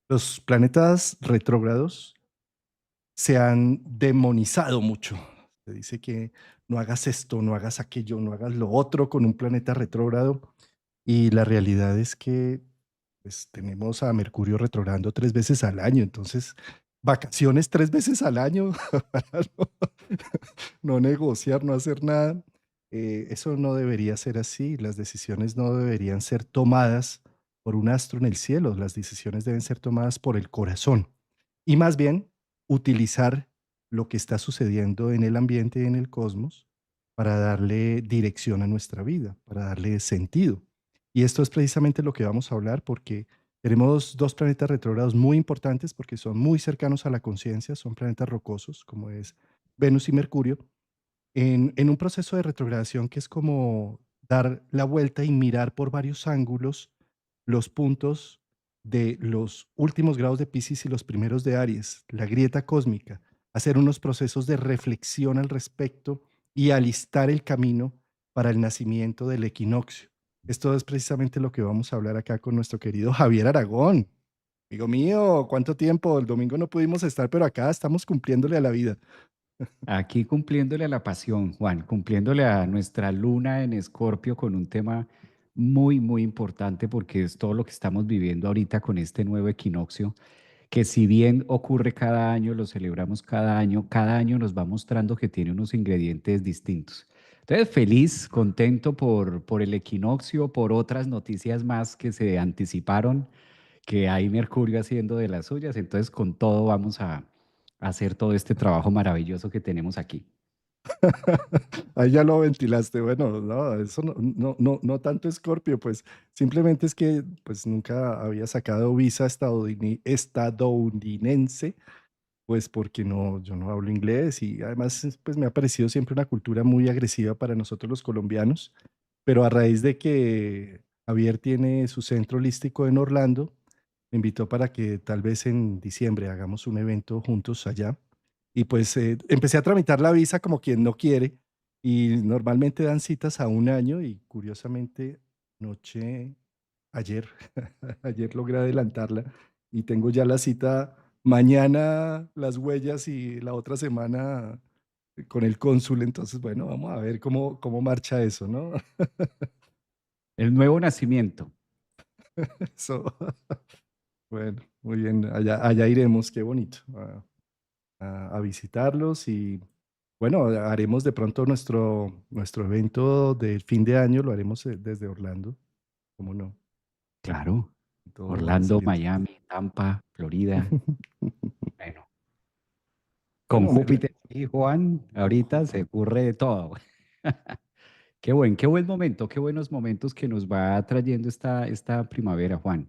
Los planetas retrógrados se han demonizado mucho. Se dice que no hagas esto, no hagas aquello, no hagas lo otro con un planeta retrógrado. Y la realidad es que pues, tenemos a Mercurio retrogradando 3 veces al año. Entonces, vacaciones 3 veces al año para no negociar, no hacer nada. Eso no debería ser así. Las decisiones no deberían ser tomadas por un astro en el cielo. Las decisiones deben ser tomadas por el corazón. Y más bien, utilizar lo que está sucediendo en el ambiente y en el cosmos para darle dirección a nuestra vida, para darle sentido. Y esto es precisamente lo que vamos a hablar porque tenemos dos planetas retrógrados muy importantes porque son muy cercanos a la conciencia, son planetas rocosos como es Venus y Mercurio, en un proceso de retrogradación que es como dar la vuelta y mirar por varios ángulos los puntos de los últimos grados de Piscis y los primeros de Aries, la grieta cósmica, hacer unos procesos de reflexión al respecto y alistar el camino para el nacimiento del equinoccio. Esto es precisamente lo que vamos a hablar acá con nuestro querido Javier Aragón. Amigo mío, ¿cuánto tiempo? El domingo no pudimos estar, pero acá estamos cumpliéndole a la vida. Aquí cumpliéndole a la pasión, Juan, cumpliéndole a nuestra luna en Escorpio con un tema muy, muy importante porque es todo lo que estamos viviendo ahorita con este nuevo equinoccio, que si bien ocurre cada año, lo celebramos cada año nos va mostrando que tiene unos ingredientes distintos. Entonces, feliz, contento por el equinoccio, por otras noticias más que se anticiparon, que hay Mercurio haciendo de las suyas. Entonces, con todo vamos a hacer todo este trabajo maravilloso que tenemos aquí. Ahí ya lo ventilaste. Bueno, no, eso no tanto Escorpio, pues simplemente es que pues nunca había sacado visa estadounidense, pues porque no, yo no hablo inglés y además pues me ha parecido siempre una cultura muy agresiva para nosotros los colombianos, pero a raíz de que Javier tiene su centro holístico en Orlando, me invitó para que tal vez en diciembre hagamos un evento juntos allá. Y pues empecé a tramitar la visa como quien no quiere y normalmente dan citas a un año y curiosamente noche, ayer, ayer logré adelantarla y tengo ya la cita mañana, las huellas y la otra semana con el cónsul. Entonces, bueno, vamos a ver cómo marcha eso, ¿no? El nuevo nacimiento. Eso. Bueno, muy bien, allá iremos, qué bonito, a visitarlos y bueno, haremos de pronto nuestro evento del fin de año, lo haremos desde Orlando, ¿cómo no? Claro. Todo va Orlando, saliendo. Miami, Tampa, Florida. Bueno, con Bueno, Júpiter y Juan, ahorita se ocurre de todo. Qué buen momento, qué buenos momentos que nos va trayendo esta primavera, Juan.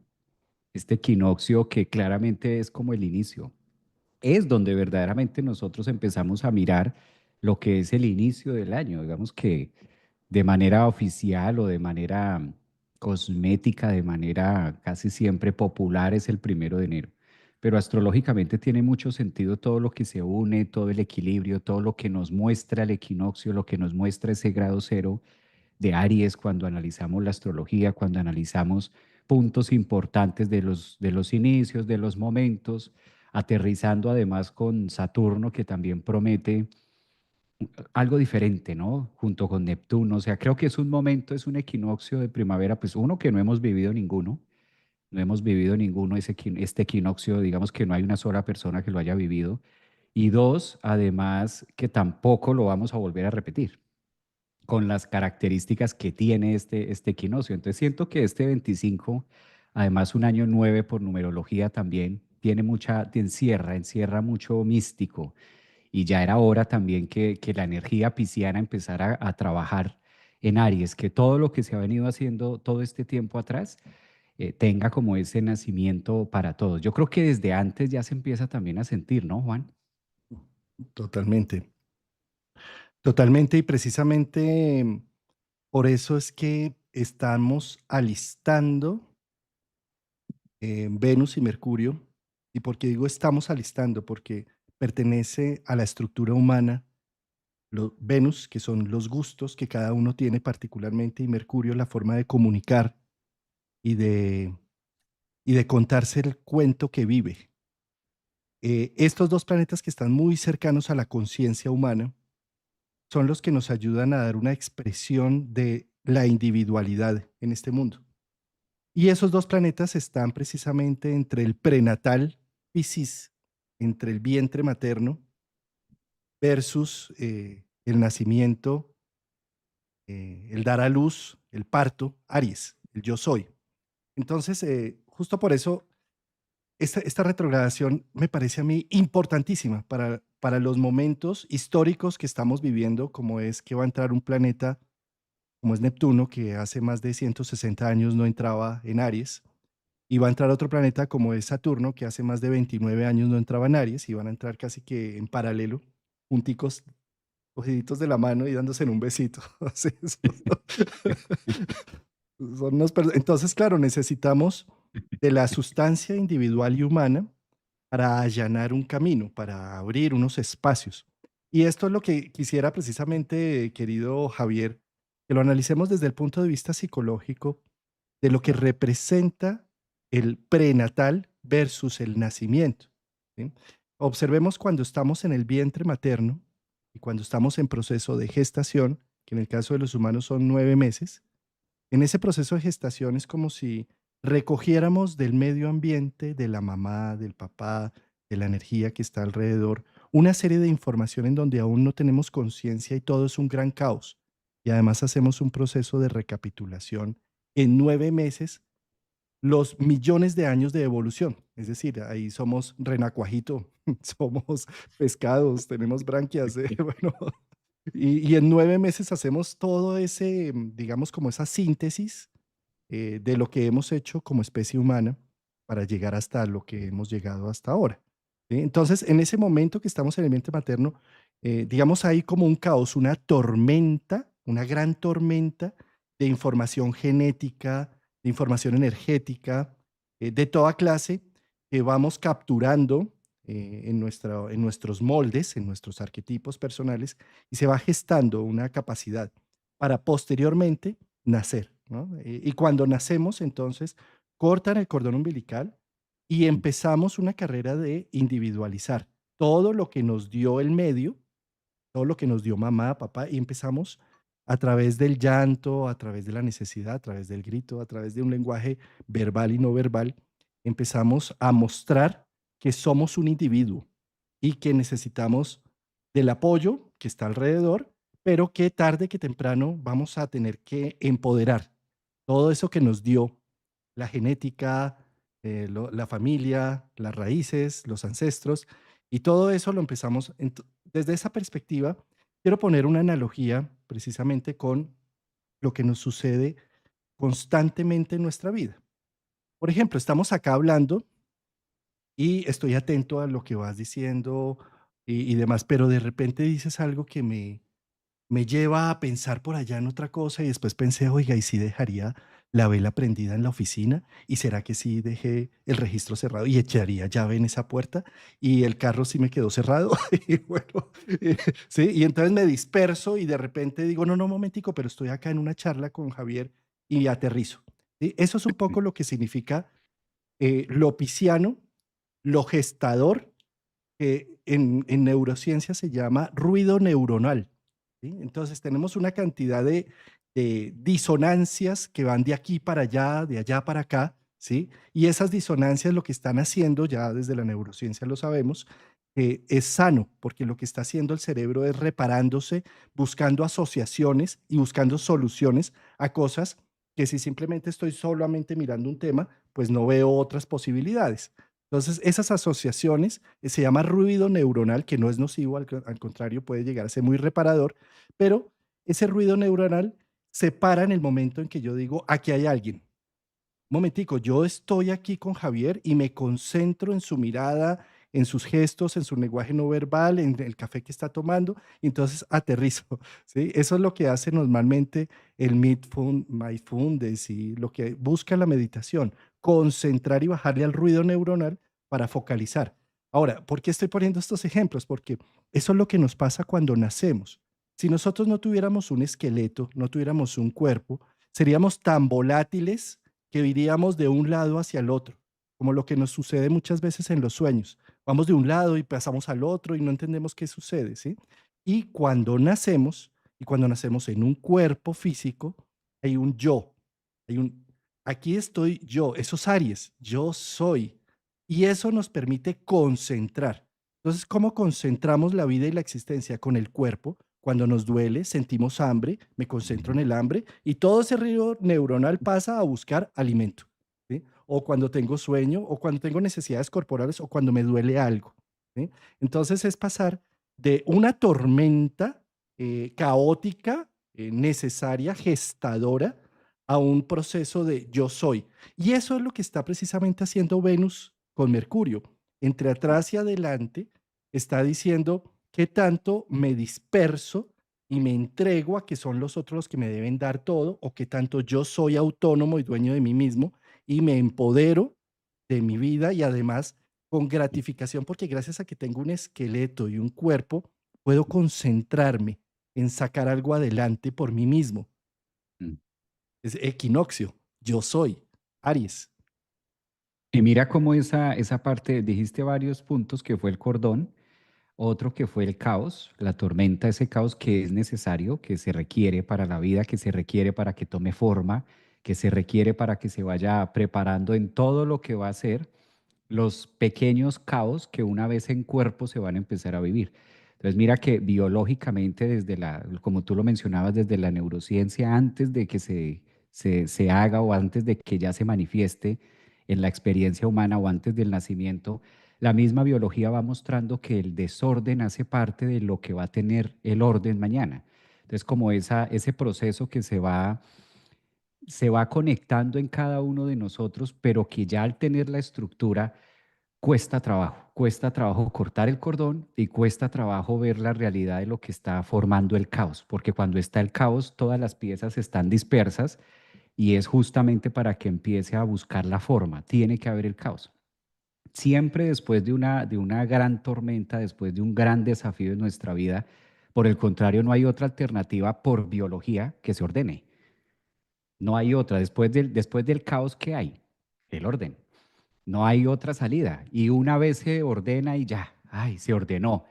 Este equinoccio que claramente es como el inicio. Es donde verdaderamente nosotros empezamos a mirar lo que es el inicio del año. Digamos que de manera oficial o de manera cosmética, de manera casi siempre popular, es el 1 de enero. Pero astrológicamente tiene mucho sentido todo lo que se une, todo el equilibrio, todo lo que nos muestra el equinoccio, lo que nos muestra ese grado cero de Aries cuando analizamos la astrología, cuando analizamos puntos importantes de los inicios, de los momentos, aterrizando además con Saturno, que también promete algo diferente, ¿no? Junto con Neptuno. O sea, creo que es un momento, es un equinoccio de primavera, pues uno que no hemos vivido ninguno, no hemos vivido ninguno este equinoccio, digamos que no hay una sola persona que lo haya vivido. Y dos, además, que tampoco lo vamos a volver a repetir con las características que tiene este equinoccio. Entonces siento que este 25, además un año 9 por numerología también, tiene encierra mucho místico y ya era hora también que la energía pisciana empezara a trabajar en Aries, que todo lo que se ha venido haciendo todo este tiempo atrás tenga como ese nacimiento para todos. Yo creo que desde antes ya se empieza también a sentir, ¿no, Juan? Totalmente, totalmente y precisamente por eso es que estamos alistando Venus y Mercurio. ¿Y por qué digo estamos alistando? Porque pertenece a la estructura humana. Venus, que son los gustos que cada uno tiene particularmente, y Mercurio, la forma de comunicar y y de contarse el cuento que vive. Estos dos planetas que están muy cercanos a la conciencia humana son los que nos ayudan a dar una expresión de la individualidad en este mundo. Y esos dos planetas están precisamente entre el prenatal Piscis, entre el vientre materno, versus el nacimiento, el dar a luz, el parto, Aries, el yo soy. Entonces, justo por eso, esta retrogradación me parece a mí importantísima para los momentos históricos que estamos viviendo, como es que va a entrar un planeta como es Neptuno, que hace más de 160 años no entraba en Aries, y va a entrar otro planeta como es Saturno, que hace más de 29 años no entraba en Aries, y van a entrar casi que en paralelo, junticos, cogiditos de la mano y dándose en un besito. Así es. Entonces, claro, necesitamos de la sustancia individual y humana para allanar un camino, para abrir unos espacios. Y esto es lo que quisiera precisamente, querido Javier, que lo analicemos desde el punto de vista psicológico de lo que representa el prenatal versus el nacimiento. ¿Sí? Observemos cuando estamos en el vientre materno y cuando estamos en proceso de gestación, que en el caso de los humanos son 9 meses. En ese proceso de gestación es como si recogiéramos del medio ambiente, de la mamá, del papá, de la energía que está alrededor, una serie de información en donde aún no tenemos conciencia y todo es un gran caos. Y además hacemos un proceso de recapitulación en 9 meses, los millones de años de evolución. Es decir, ahí somos renacuajito, somos pescados, tenemos branquias, bueno, y en 9 meses hacemos todo ese, digamos, como esa síntesis de lo que hemos hecho como especie humana para llegar hasta lo que hemos llegado hasta ahora. ¿Sí? Entonces, en ese momento que estamos en el vientre materno, digamos, hay como un caos, una tormenta, una gran tormenta de información genética, de información energética, de toda clase, que vamos capturando en nuestros moldes, en nuestros arquetipos personales, y se va gestando una capacidad para posteriormente nacer, ¿no? Y cuando nacemos, entonces, cortan el cordón umbilical y empezamos una carrera de individualizar todo lo que nos dio el medio, todo lo que nos dio mamá, papá, y empezamos a través del llanto, a través de la necesidad, a través del grito, a través de un lenguaje verbal y no verbal, empezamos a mostrar que somos un individuo y que necesitamos del apoyo que está alrededor, pero que tarde que temprano vamos a tener que empoderar todo eso que nos dio la genética, la familia, las raíces, los ancestros, y todo eso lo empezamos. Desde esa perspectiva, quiero poner una analogía precisamente con lo que nos sucede constantemente en nuestra vida. Por ejemplo, estamos acá hablando y estoy atento a lo que vas diciendo y demás, pero de repente dices algo que me lleva a pensar por allá en otra cosa y después pensé, oiga, ¿y si dejaría la vela prendida en la oficina? ¿Y será que sí dejé el registro cerrado y echaría llave en esa puerta? Y el carro sí me quedó cerrado. Y bueno, sí, y entonces me disperso y de repente digo, no, no, un momentico, pero estoy acá en una charla con Javier y aterrizo. ¿Sí? Eso es un poco lo que significa lo pisciano, lo gestador, que en neurociencia se llama ruido neuronal. ¿Sí? Entonces tenemos una cantidad de disonancias que van de aquí para allá, de allá para acá, ¿sí? Y esas disonancias lo que están haciendo, ya desde la neurociencia lo sabemos, es sano, porque lo que está haciendo el cerebro es reparándose, buscando asociaciones y buscando soluciones a cosas que si simplemente estoy solamente mirando un tema, pues no veo otras posibilidades. Entonces, esas asociaciones se llama ruido neuronal, que no es nocivo, al contrario, puede llegar a ser muy reparador, pero ese ruido neuronal se para en el momento en que yo digo, aquí hay alguien. Un momentico, yo estoy aquí con Javier y me concentro en su mirada, en sus gestos, en su lenguaje no verbal, en el café que está tomando, y entonces aterrizo, ¿sí? Eso es lo que hace normalmente el mindfulness y lo que busca la meditación, concentrar y bajarle al ruido neuronal para focalizar. Ahora, ¿por qué estoy poniendo estos ejemplos? Porque eso es lo que nos pasa cuando nacemos. Si nosotros no tuviéramos un esqueleto, no tuviéramos un cuerpo, seríamos tan volátiles que iríamos de un lado hacia el otro. como lo que nos sucede muchas veces en los sueños. Vamos de un lado y pasamos al otro y no entendemos qué sucede, ¿sí? Y cuando nacemos en un cuerpo físico, hay un yo, hay un, aquí estoy yo, esos Aries, yo soy. Y eso nos permite concentrar. Entonces, ¿cómo concentramos la vida y la existencia con el cuerpo? Cuando nos duele, sentimos hambre, me concentro en el hambre y todo ese río neuronal pasa a buscar alimento, ¿sí? O cuando tengo sueño, o cuando tengo necesidades corporales, o cuando me duele algo, ¿sí? Entonces es pasar de una tormenta caótica, necesaria, gestadora, a un proceso de yo soy. Y eso es lo que está precisamente haciendo Venus con Mercurio. Entre atrás y adelante está diciendo qué tanto me disperso y me entrego a que son los otros los que me deben dar todo, o qué tanto yo soy autónomo y dueño de mí mismo y me empodero de mi vida y además con gratificación, porque gracias a que tengo un esqueleto y un cuerpo, puedo concentrarme en sacar algo adelante por mí mismo. Mm. Es equinoccio, yo soy Aries. Y mira cómo esa parte, dijiste varios puntos que fue el cordón, otro que fue el caos, la tormenta, ese caos que es necesario, que se requiere para la vida, que se requiere para que tome forma, que se requiere para que se vaya preparando en todo lo que va a ser los pequeños caos que una vez en cuerpo se van a empezar a vivir. Entonces mira que biológicamente desde como tú lo mencionabas, desde la neurociencia, antes de que se haga o antes de que ya se manifieste en la experiencia humana o antes del nacimiento, la misma biología va mostrando que el desorden hace parte de lo que va a tener el orden mañana. Entonces como ese proceso que se va conectando en cada uno de nosotros, pero que ya al tener la estructura cuesta trabajo cortar el cordón y cuesta trabajo ver la realidad de lo que está formando el caos, porque cuando está el caos todas las piezas están dispersas y es justamente para que empiece a buscar la forma, tiene que haber el caos. Siempre después de una gran tormenta, después de un gran desafío en nuestra vida, por el contrario, no hay otra alternativa por biología que se ordene. No hay otra. Después del caos, ¿qué hay? El orden. No hay otra salida. Y una vez se ordena y ya, ay, se ordenó.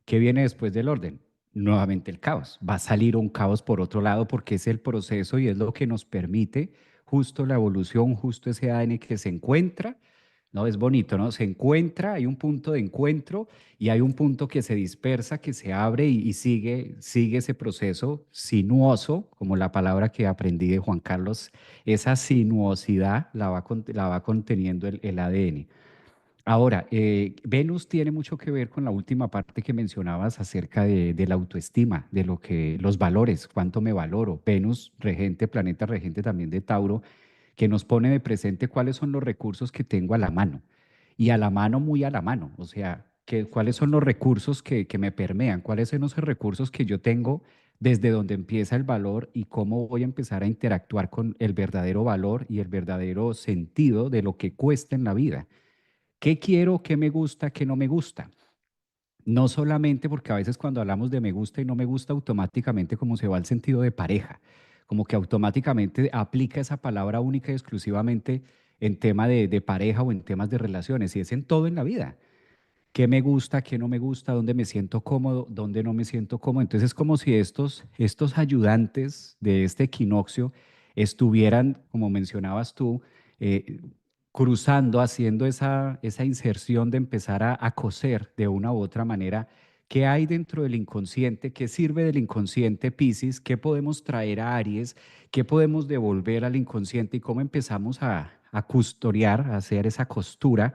¿Qué viene después del orden? Nuevamente el caos. Va a salir un caos por otro lado porque es el proceso y es lo que nos permite justo la evolución, justo ese ADN que se encuentra. No, es bonito, ¿no? Se encuentra, hay un punto de encuentro y hay un punto que se dispersa, que se abre y sigue ese proceso sinuoso, como la palabra que aprendí de Juan Carlos, esa sinuosidad la va conteniendo el ADN. Ahora, Venus tiene mucho que ver con la última parte que mencionabas acerca de la autoestima, de los valores, cuánto me valoro. Venus, regente, planeta regente también de Tauro, que nos pone de presente cuáles son los recursos que tengo a la mano. Y a la mano, muy a la mano. O sea, cuáles son los recursos que me permean, cuáles son esos recursos que yo tengo desde donde empieza el valor y cómo voy a empezar a interactuar con el verdadero valor y el verdadero sentido de lo que cuesta en la vida. ¿Qué quiero? ¿Qué me gusta? ¿Qué no me gusta? No solamente porque a veces cuando hablamos de me gusta y no me gusta, automáticamente como se va al sentido de pareja, como que automáticamente aplica esa palabra única y exclusivamente en tema de pareja o en temas de relaciones, y es en todo en la vida. ¿Qué me gusta? ¿Qué no me gusta? ¿Dónde me siento cómodo? ¿Dónde no me siento cómodo? Entonces es como si estos ayudantes de este equinoccio estuvieran, como mencionabas tú, eh, cruzando, haciendo esa inserción de empezar a coser de una u otra manera. ¿Qué hay dentro del inconsciente? ¿Qué sirve del inconsciente Piscis? ¿Qué podemos traer a Aries? ¿Qué podemos devolver al inconsciente? ¿Y cómo empezamos a custodiar, a hacer esa costura?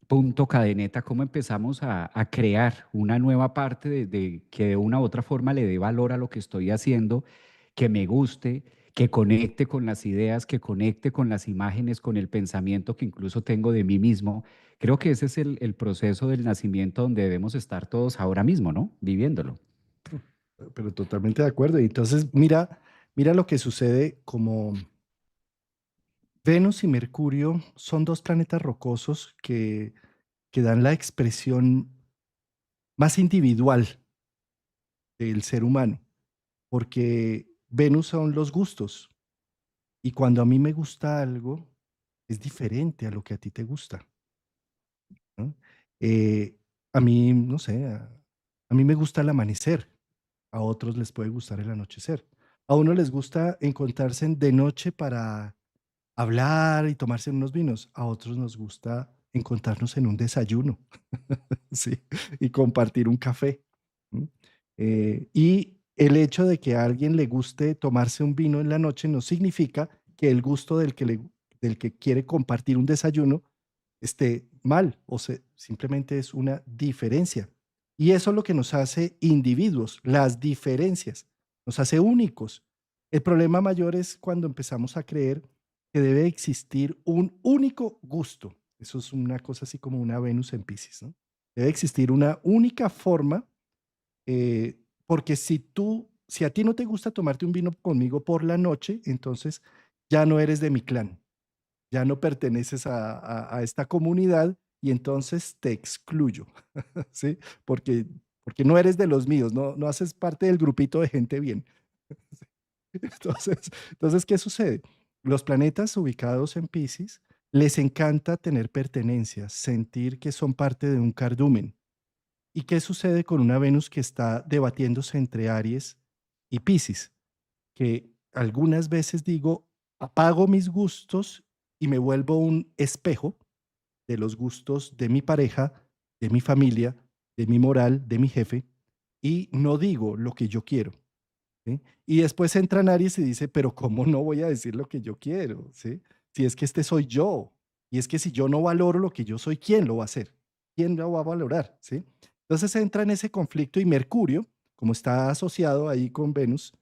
Punto cadeneta, cómo empezamos a crear una nueva parte de que de una u otra forma le dé valor a lo que estoy haciendo, que me guste, que conecte con las ideas, que conecte con las imágenes, con el pensamiento que incluso tengo de mí mismo. Creo que ese es el proceso del nacimiento donde debemos estar todos ahora mismo, ¿no? Viviéndolo. Pero totalmente de acuerdo. Y entonces, mira lo que sucede como Venus y Mercurio son dos planetas rocosos que dan la expresión más individual del ser humano, porque Venus son los gustos. Y cuando a mí me gusta algo, es diferente a lo que a ti te gusta, ¿no? Eh, a mí, no sé, a mí me gusta el amanecer, a otros les puede gustar el anochecer. A uno les gusta encontrarse de noche para hablar y tomarse unos vinos, a otros nos gusta encontrarnos en un desayuno, ¿sí? Y compartir un café. ¿M? Y el hecho de que a alguien le guste tomarse un vino en la noche no significa que el gusto del que quiere compartir un desayuno esté mal, simplemente es una diferencia. Y eso es lo que nos hace individuos, las diferencias, nos hace únicos. El problema mayor es cuando empezamos a creer que debe existir un único gusto. Eso es una cosa así como una Venus en Piscis, ¿no? Debe existir una única forma, porque si a ti no te gusta tomarte un vino conmigo por la noche, entonces ya no eres de mi clan, ya no perteneces a esta comunidad y entonces te excluyo, ¿sí? Porque no eres de los míos, no haces parte del grupito de gente bien. Entonces, ¿qué sucede? Los planetas ubicados en Piscis les encanta tener pertenencias, sentir que son parte de un cardumen. ¿Y qué sucede con una Venus que está debatiéndose entre Aries y Piscis? Que algunas veces digo, apago mis gustos y me vuelvo un espejo de los gustos de mi pareja, de mi familia, de mi moral, de mi jefe, y no digo lo que yo quiero. ¿Sí? Y después entra Aries y dice, pero ¿cómo no voy a decir lo que yo quiero? ¿Sí? Si es que este soy yo. Y es que si yo no valoro lo que yo soy, ¿quién lo va a hacer? ¿Quién lo va a valorar? ¿Sí? Entonces entra en ese conflicto y Mercurio, como está asociado ahí con Venus,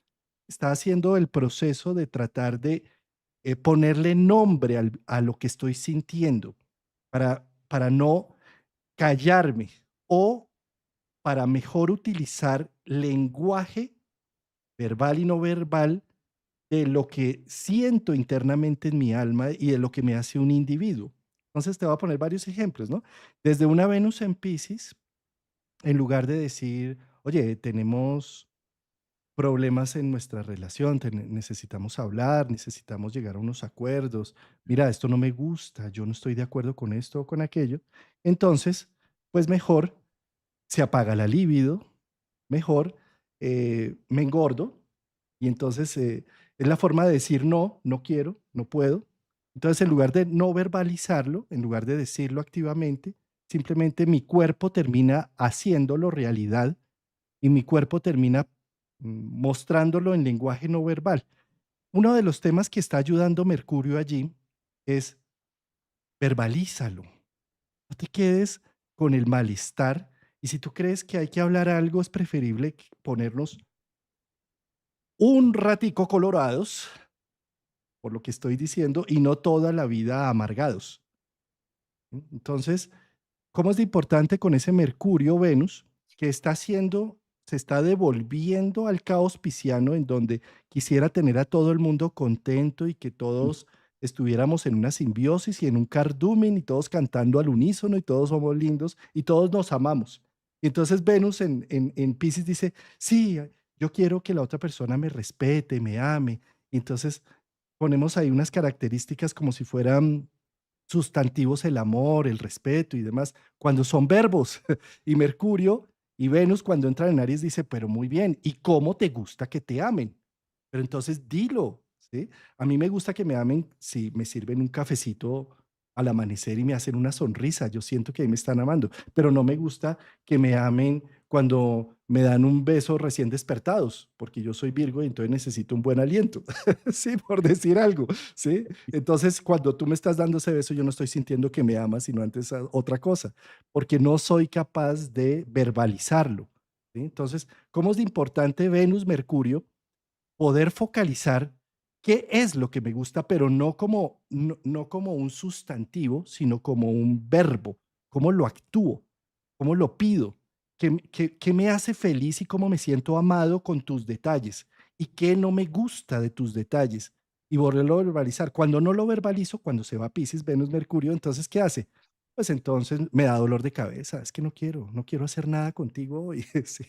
está haciendo el proceso de tratar de ponerle nombre a lo que estoy sintiendo para no callarme o para mejor utilizar lenguaje verbal y no verbal de lo que siento internamente en mi alma y de lo que me hace un individuo. Entonces te voy a poner varios ejemplos, ¿no? Desde una Venus en Pisces, en lugar de decir, oye, tenemos problemas en nuestra relación, necesitamos hablar, necesitamos llegar a unos acuerdos, mira, esto no me gusta, yo no estoy de acuerdo con esto o con aquello, entonces, pues mejor se apaga la libido, mejor me engordo y entonces es la forma de decir no, no quiero, no puedo. Entonces, en lugar de no verbalizarlo, en lugar de decirlo activamente, simplemente mi cuerpo termina haciéndolo realidad y mi cuerpo termina mostrándolo en lenguaje no verbal. Uno de los temas que está ayudando Mercurio allí es verbalízalo. No te quedes con el malestar. Y si tú crees que hay que hablar algo, es preferible ponernos un ratico colorados, por lo que estoy diciendo, y no toda la vida amargados. ¿Sí? Entonces, ¿cómo es de importante con ese Mercurio Venus que está haciendo, se está devolviendo al caos pisciano en donde quisiera tener a todo el mundo contento y que todos estuviéramos en una simbiosis y en un cardumen y todos cantando al unísono y todos somos lindos y todos nos amamos? Y entonces Venus en Piscis dice, sí, yo quiero que la otra persona me respete, me ame. Y entonces ponemos ahí unas características como si fueran sustantivos, el amor, el respeto y demás, cuando son verbos. Y Mercurio y Venus cuando entran en Aries dice, pero muy bien, ¿y cómo te gusta que te amen? Pero entonces dilo, ¿sí? A mí me gusta que me amen si me sirven un cafecito al amanecer y me hacen una sonrisa, yo siento que ahí me están amando, pero no me gusta que me amen cuando me dan un beso recién despertados, porque yo soy Virgo y entonces necesito un buen aliento, sí, por decir algo, ¿sí? Entonces, cuando tú me estás dando ese beso, yo no estoy sintiendo que me amas, sino antes otra cosa, porque no soy capaz de verbalizarlo, ¿sí? Entonces, ¿cómo es de importante Venus, Mercurio, poder focalizar qué es lo que me gusta, pero no como un sustantivo, sino como un verbo? ¿Cómo lo actúo? ¿Cómo lo pido? ¿Qué me hace feliz y cómo me siento amado con tus detalles? ¿Y qué no me gusta de tus detalles? Y volverlo a verbalizar. Cuando no lo verbalizo, cuando se va Piscis, Venus, Mercurio, entonces, ¿qué hace? pues entonces me da dolor de cabeza, es que no quiero hacer nada contigo hoy, ¿sí?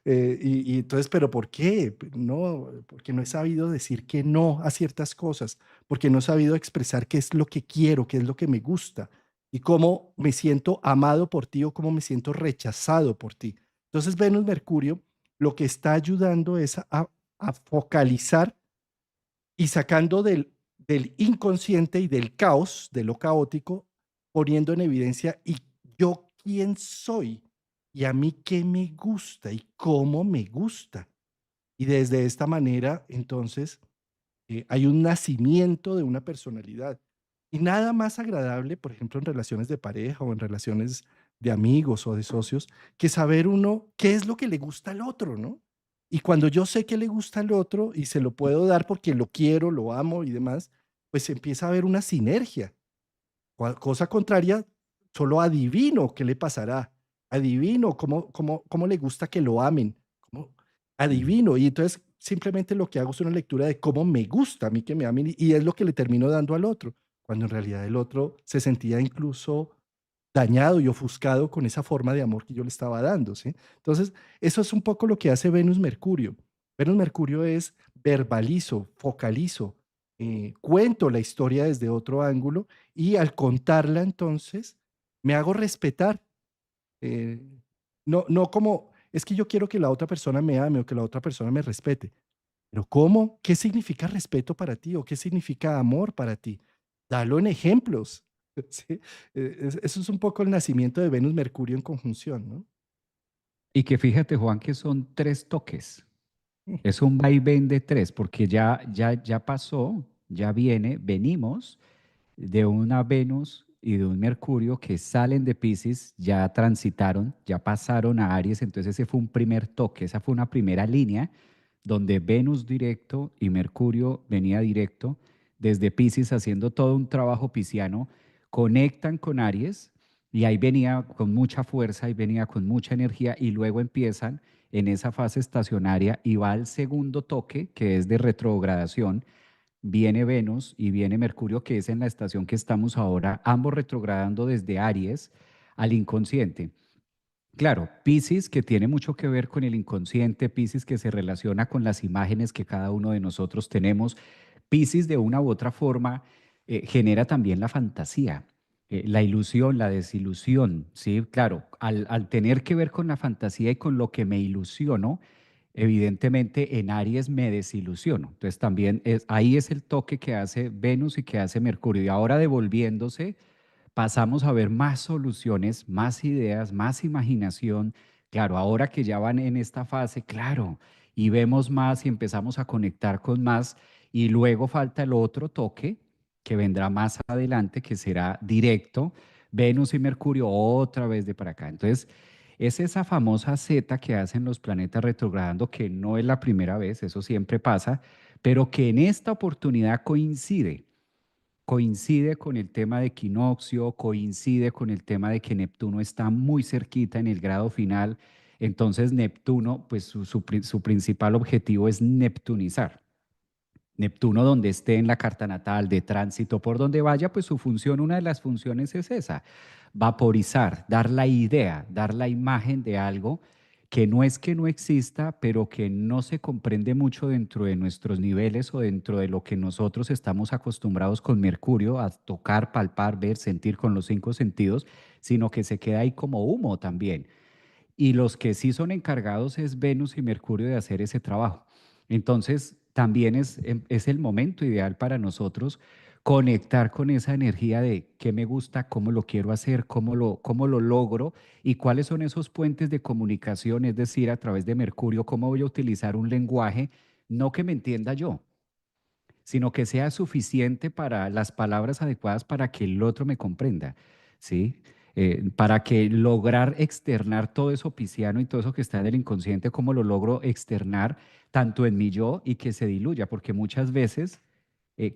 Y entonces, ¿pero por qué? No, porque no he sabido decir que no a ciertas cosas, porque no he sabido expresar qué es lo que quiero, qué es lo que me gusta y cómo me siento amado por ti o cómo me siento rechazado por ti. Entonces, Venus Mercurio lo que está ayudando es a focalizar y sacando del inconsciente y del caos, de lo caótico, poniendo en evidencia, ¿y yo quién soy? ¿Y a mí qué me gusta? ¿Y cómo me gusta? Y desde esta manera, entonces, hay un nacimiento de una personalidad. Y nada más agradable, por ejemplo, en relaciones de pareja o en relaciones de amigos o de socios, que saber uno qué es lo que le gusta al otro, ¿no? Y cuando yo sé qué le gusta al otro y se lo puedo dar porque lo quiero, lo amo y demás, pues empieza a haber una sinergia. Cosa contraria, solo adivino qué le pasará. Adivino cómo le gusta que lo amen. Mm. Adivino. Y entonces simplemente lo que hago es una lectura de cómo me gusta a mí que me amen y es lo que le termino dando al otro, cuando en realidad el otro se sentía incluso dañado y ofuscado con esa forma de amor que yo le estaba dando, ¿sí? Entonces, eso es un poco lo que hace Venus Mercurio. Venus Mercurio es verbalizo, focalizo, cuento la historia desde otro ángulo y al contarla entonces me hago respetar. eh, no como, es que yo quiero que la otra persona me ame o que la otra persona me respete. Pero ¿cómo? ¿Qué significa respeto para ti o qué significa amor para ti? Dalo en ejemplos. ¿Sí? Eso es un poco el nacimiento de Venus Mercurio en conjunción, ¿no? Y que fíjate, Juan, que son 3 toques. Es un vaivén de 3, porque ya pasó, ya venimos de una Venus y de un Mercurio que salen de Pisces, ya transitaron, ya pasaron a Aries, entonces ese fue un primer toque, esa fue una primera línea donde Venus directo y Mercurio venía directo desde Pisces haciendo todo un trabajo pisciano, conectan con Aries y ahí venía con mucha fuerza y venía con mucha energía y luego empiezan en esa fase estacionaria y va al segundo toque que es de retrogradación. Viene Venus y viene Mercurio, que es en la estación que estamos ahora, ambos retrogradando desde Aries al inconsciente. Claro, Piscis, que tiene mucho que ver con el inconsciente, Piscis que se relaciona con las imágenes que cada uno de nosotros tenemos. Piscis de una u otra forma genera también la fantasía, la ilusión, la desilusión, ¿sí? Claro, al tener que ver con la fantasía y con lo que me ilusiono, evidentemente en Aries me desilusiono. Entonces también ahí es el toque que hace Venus y que hace Mercurio. Y ahora devolviéndose pasamos a ver más soluciones, más ideas, más imaginación. Claro, ahora que ya van en esta fase, claro, y vemos más y empezamos a conectar con más, y luego falta el otro toque que vendrá más adelante, que será directo, Venus y Mercurio otra vez de para acá. Entonces, es esa famosa Z que hacen los planetas retrogradando, que no es la primera vez, eso siempre pasa, pero que en esta oportunidad coincide con el tema de equinoccio, coincide con el tema de que Neptuno está muy cerquita en el grado final. Entonces Neptuno, pues su principal objetivo es neptunizar. Neptuno donde esté en la carta natal, de tránsito, por donde vaya, pues su función, una de las funciones es esa, vaporizar, dar la idea, dar la imagen de algo que no es que no exista, pero que no se comprende mucho dentro de nuestros niveles o dentro de lo que nosotros estamos acostumbrados con Mercurio a tocar, palpar, ver, sentir con los 5 sentidos, sino que se queda ahí como humo también. Y los que sí son encargados es Venus y Mercurio de hacer ese trabajo. Entonces, también es el momento ideal para nosotros conectar con esa energía de qué me gusta, cómo lo quiero hacer, cómo lo logro y cuáles son esos puentes de comunicación, es decir, a través de Mercurio, cómo voy a utilizar un lenguaje, no que me entienda yo, sino que sea suficiente para las palabras adecuadas para que el otro me comprenda, ¿sí? Para que lograr externar todo eso pisciano y todo eso que está en el inconsciente, cómo lo logro externar tanto en mi yo y que se diluya, porque muchas veces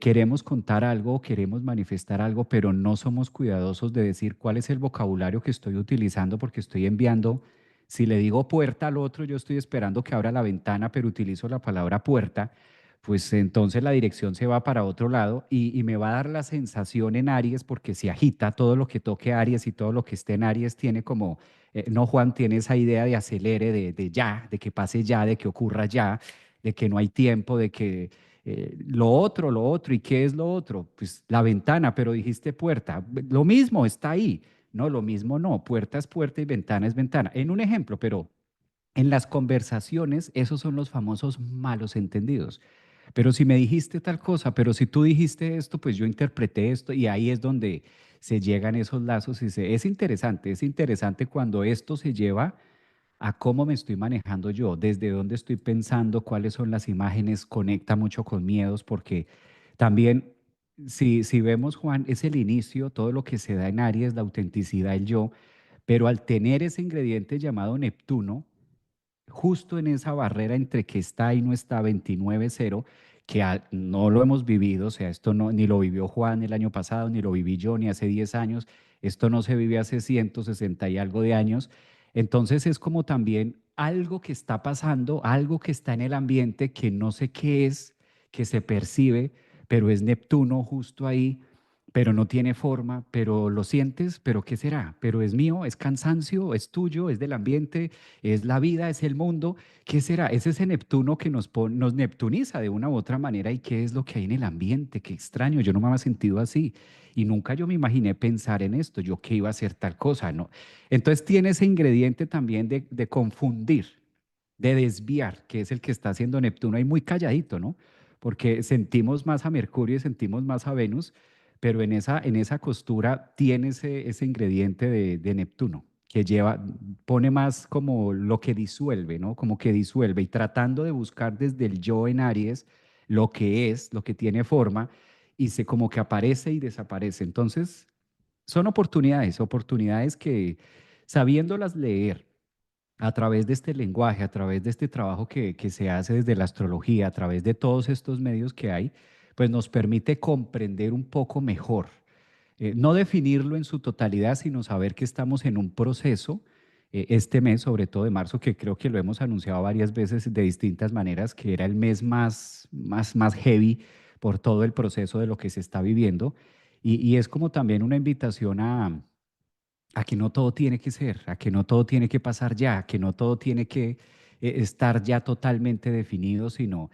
queremos contar algo, queremos manifestar algo, pero no somos cuidadosos de decir cuál es el vocabulario que estoy utilizando porque estoy enviando. Si le digo puerta al otro, yo estoy esperando que abra la ventana, pero utilizo la palabra puerta pues entonces la dirección se va para otro lado y me va a dar la sensación en Aries porque se agita todo lo que toque Aries y todo lo que esté en Aries tiene como, no Juan, tiene esa idea de acelere, de ya, de que pase ya, de que ocurra ya, de que no hay tiempo, de que lo otro, ¿y qué es lo otro? Pues la ventana, pero dijiste puerta, lo mismo está ahí, no, lo mismo no, puerta es puerta y ventana es ventana. En un ejemplo, pero en las conversaciones, esos son los famosos malos entendidos. Pero si me dijiste tal cosa, pero si tú dijiste esto, pues yo interpreté esto y ahí es donde se llegan esos lazos y es interesante cuando esto se lleva a cómo me estoy manejando yo, desde dónde estoy pensando, cuáles son las imágenes, conecta mucho con miedos, porque también, si vemos, Juan, es el inicio, todo lo que se da en Aries, la autenticidad, el yo, pero al tener ese ingrediente llamado Neptuno, justo en esa barrera entre que está y no está 29-0, que no lo hemos vivido, o sea, esto no, ni lo vivió Juan el año pasado, ni lo viví yo, ni hace 10 años, esto no se vive hace 160 y algo de años, entonces es como también algo que está pasando, algo que está en el ambiente que no sé qué es, que se percibe, pero es Neptuno justo ahí, pero no tiene forma, pero lo sientes, pero ¿qué será? Pero es mío, es cansancio, es tuyo, es del ambiente, es la vida, es el mundo. ¿Qué será? Es ese Neptuno que nos neptuniza de una u otra manera y qué es lo que hay en el ambiente. Qué extraño, yo no me había sentido así y nunca yo me imaginé pensar en esto, yo que iba a hacer tal cosa, ¿no? Entonces tiene ese ingrediente también de confundir, de desviar, que es el que está haciendo Neptuno ahí muy calladito, ¿no? Porque sentimos más a Mercurio y sentimos más a Venus, pero en esa costura tiene ese ingrediente de Neptuno, que pone más como lo que disuelve, ¿no? Como que disuelve y tratando de buscar desde el yo en Aries lo que es, lo que tiene forma, y se como que aparece y desaparece. Entonces, son oportunidades, oportunidades que sabiéndolas leer a través de este lenguaje, a través de este trabajo que se hace desde la astrología, a través de todos estos medios que hay, pues nos permite comprender un poco mejor. No definirlo en su totalidad, sino saber que estamos en un proceso, este mes, sobre todo de marzo, que creo que lo hemos anunciado varias veces de distintas maneras, que era el mes más heavy por todo el proceso de lo que se está viviendo. Y es como también una invitación a que no todo tiene que ser, a que no todo tiene que pasar ya, a que no todo tiene que estar ya totalmente definido, sino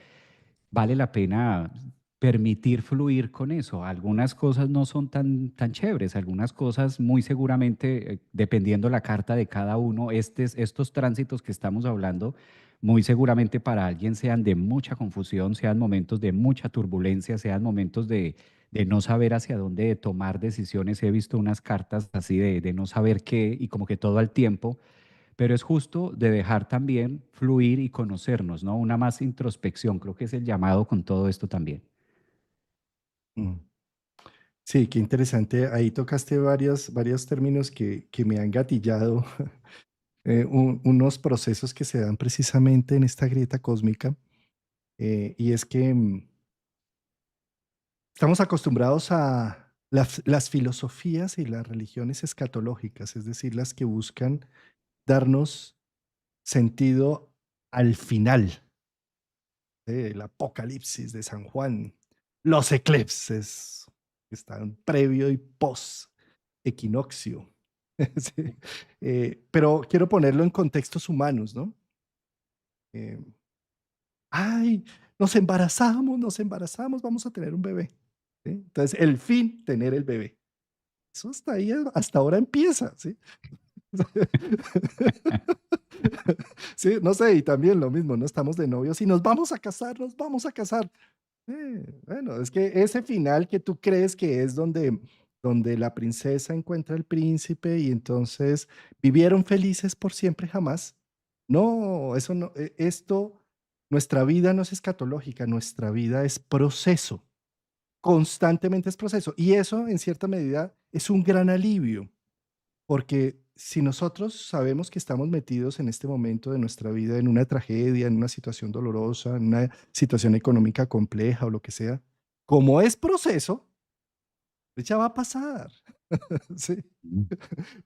vale la pena permitir fluir con eso. Algunas cosas no son tan chéveres, algunas cosas muy seguramente, dependiendo la carta de cada uno, estos tránsitos que estamos hablando, muy seguramente para alguien sean de mucha confusión, sean momentos de mucha turbulencia, sean momentos de no saber hacia dónde tomar decisiones. He visto unas cartas así de no saber qué y como que todo al tiempo, pero es justo de dejar también fluir y conocernos, ¿no? Una más introspección, creo que es el llamado con todo esto también. Mm. Sí, qué interesante. Ahí tocaste varios términos que me han gatillado, unos procesos que se dan precisamente en esta grieta cósmica, y es que estamos acostumbrados a las filosofías y las religiones escatológicas, es decir, las que buscan darnos sentido al final, el apocalipsis de San Juan, los eclipses que están previo y post equinoccio. Sí. Pero quiero ponerlo en contextos humanos, ¿no? Eh, Ay, nos embarazamos, vamos a tener un bebé. ¿Sí? Entonces, el fin, tener el bebé. Eso hasta ahí, hasta ahora empieza, ¿sí? Sí, no sé, y también lo mismo, no estamos de novios y nos vamos a casar, nos vamos a casar. Bueno, es que ese final que tú crees que es donde la princesa encuentra al príncipe y entonces vivieron felices por siempre jamás. No, eso no, nuestra vida no es escatológica, nuestra vida es proceso, constantemente es proceso. Y eso, en cierta medida, es un gran alivio, porque si nosotros sabemos que estamos metidos en este momento de nuestra vida en una tragedia, en una situación dolorosa, en una situación económica compleja o lo que sea, como es proceso, pues ya va a pasar. Sí. Mm.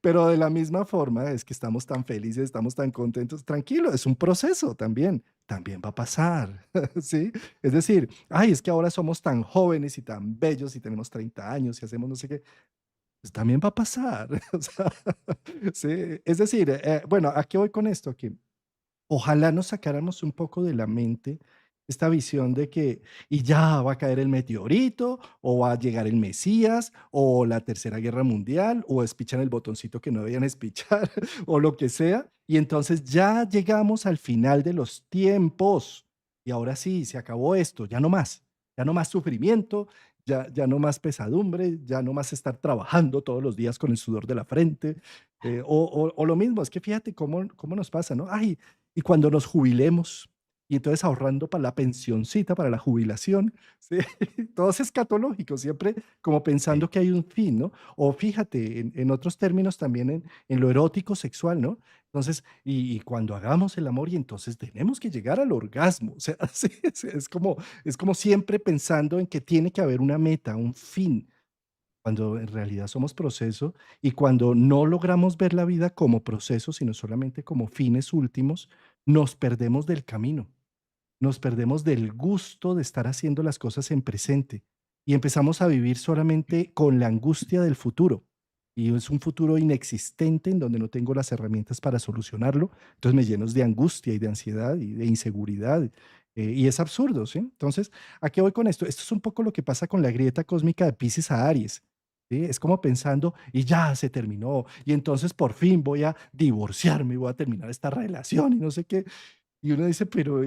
Pero de la misma forma es que estamos tan felices, estamos tan contentos. Tranquilo, es un proceso también va a pasar, ¿sí? Es decir, ay, es que ahora somos tan jóvenes y tan bellos y tenemos 30 años y hacemos no sé qué, pues también va a pasar. O sea, sí, es decir, bueno, ¿a qué voy con esto? Que ojalá nos sacáramos un poco de la mente esta visión de que y ya va a caer el meteorito, o va a llegar el Mesías, o la Tercera Guerra Mundial, o espichan el botoncito que no debían espichar, o lo que sea, y entonces ya llegamos al final de los tiempos. Y ahora sí, se acabó esto, ya no más sufrimiento, ya no más pesadumbre, ya no más estar trabajando todos los días con el sudor de la frente. O lo mismo, es que fíjate cómo nos pasa, ¿no? Ay, y cuando nos jubilemos, y entonces ahorrando para la pensioncita, para la jubilación, ¿sí? Todo es escatológico, siempre como Sí. pensando que hay un fin, ¿no? O fíjate, en otros términos también en lo erótico sexual, ¿no? Entonces, y cuando hagamos el amor, y entonces tenemos que llegar al orgasmo, o sea, sí, es como siempre pensando en que tiene que haber una meta, un fin, cuando en realidad somos proceso y cuando no logramos ver la vida como proceso, sino solamente como fines últimos, nos perdemos del camino, nos perdemos del gusto de estar haciendo las cosas en presente y empezamos a vivir solamente con la angustia del futuro. Y es un futuro inexistente en donde no tengo las herramientas para solucionarlo. Entonces me lleno de angustia y de ansiedad y de inseguridad. Y es absurdo, ¿sí? Entonces, ¿a qué voy con esto? Esto es un poco lo que pasa con la grieta cósmica de Pisces a Aries. ¿Sí? Es como pensando, y ya se terminó, y entonces por fin voy a divorciarme, y voy a terminar esta relación y no sé qué. Y uno dice, pero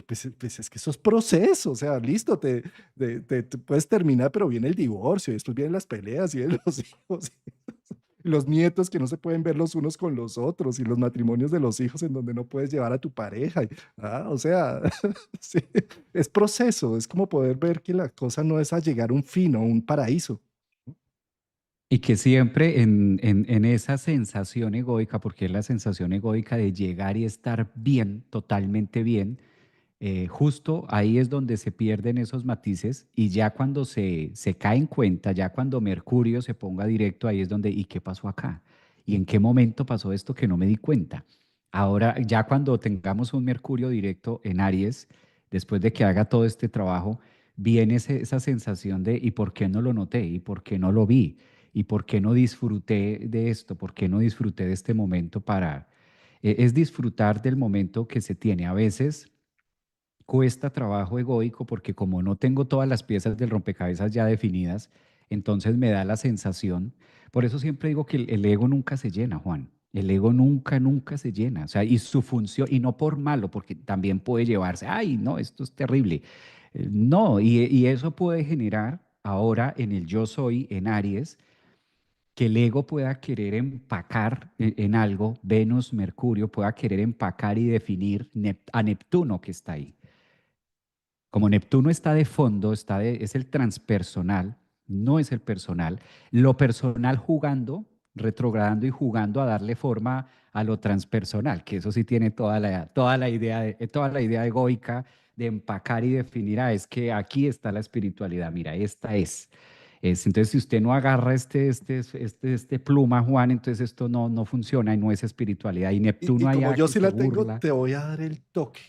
pues es que eso es proceso, o sea, listo, te puedes terminar, pero viene el divorcio, y después vienen las peleas, y vienen los hijos, y los nietos que no se pueden ver los unos con los otros, y los matrimonios de los hijos en donde no puedes llevar a tu pareja. O sea, sí, es proceso, es como poder ver que la cosa no es a llegar a un fin o un paraíso. Y que siempre en esa sensación egoica, porque es la sensación egoica de llegar y estar bien, totalmente bien, justo ahí es donde se pierden esos matices y ya cuando se cae en cuenta, ya cuando Mercurio se ponga directo, ahí es donde, ¿y qué pasó acá? ¿Y en qué momento pasó esto que no me di cuenta? Ahora, ya cuando tengamos un Mercurio directo en Aries, después de que haga todo este trabajo, viene esa sensación de, ¿y por qué no lo noté? ¿Y por qué no lo vi? ¿Y por qué no disfruté de esto? ¿Por qué no disfruté de este momento para... es disfrutar del momento que se tiene. A veces cuesta trabajo egoico porque como no tengo todas las piezas del rompecabezas ya definidas, entonces me da la sensación, por eso siempre digo que el ego nunca se llena, Juan. El ego nunca, nunca se llena. O sea, y su función, y no por malo, porque también puede llevarse, ay, no, esto es terrible. No, y eso puede generar ahora en el yo soy, en Aries, que el ego pueda querer empacar en algo, Venus, Mercurio, pueda querer empacar y definir a Neptuno que está ahí. Como Neptuno está de fondo, es el transpersonal, no es el personal. Lo personal jugando, retrogradando y jugando a darle forma a lo transpersonal, que eso sí tiene toda la idea egoica de empacar y definir, es que aquí está la espiritualidad, mira, esta es. Entonces, si usted no agarra este pluma, Juan, entonces esto no funciona y no es espiritualidad. Y Y Neptuno como allá yo que sí se la tengo, burla. te voy a dar el toque.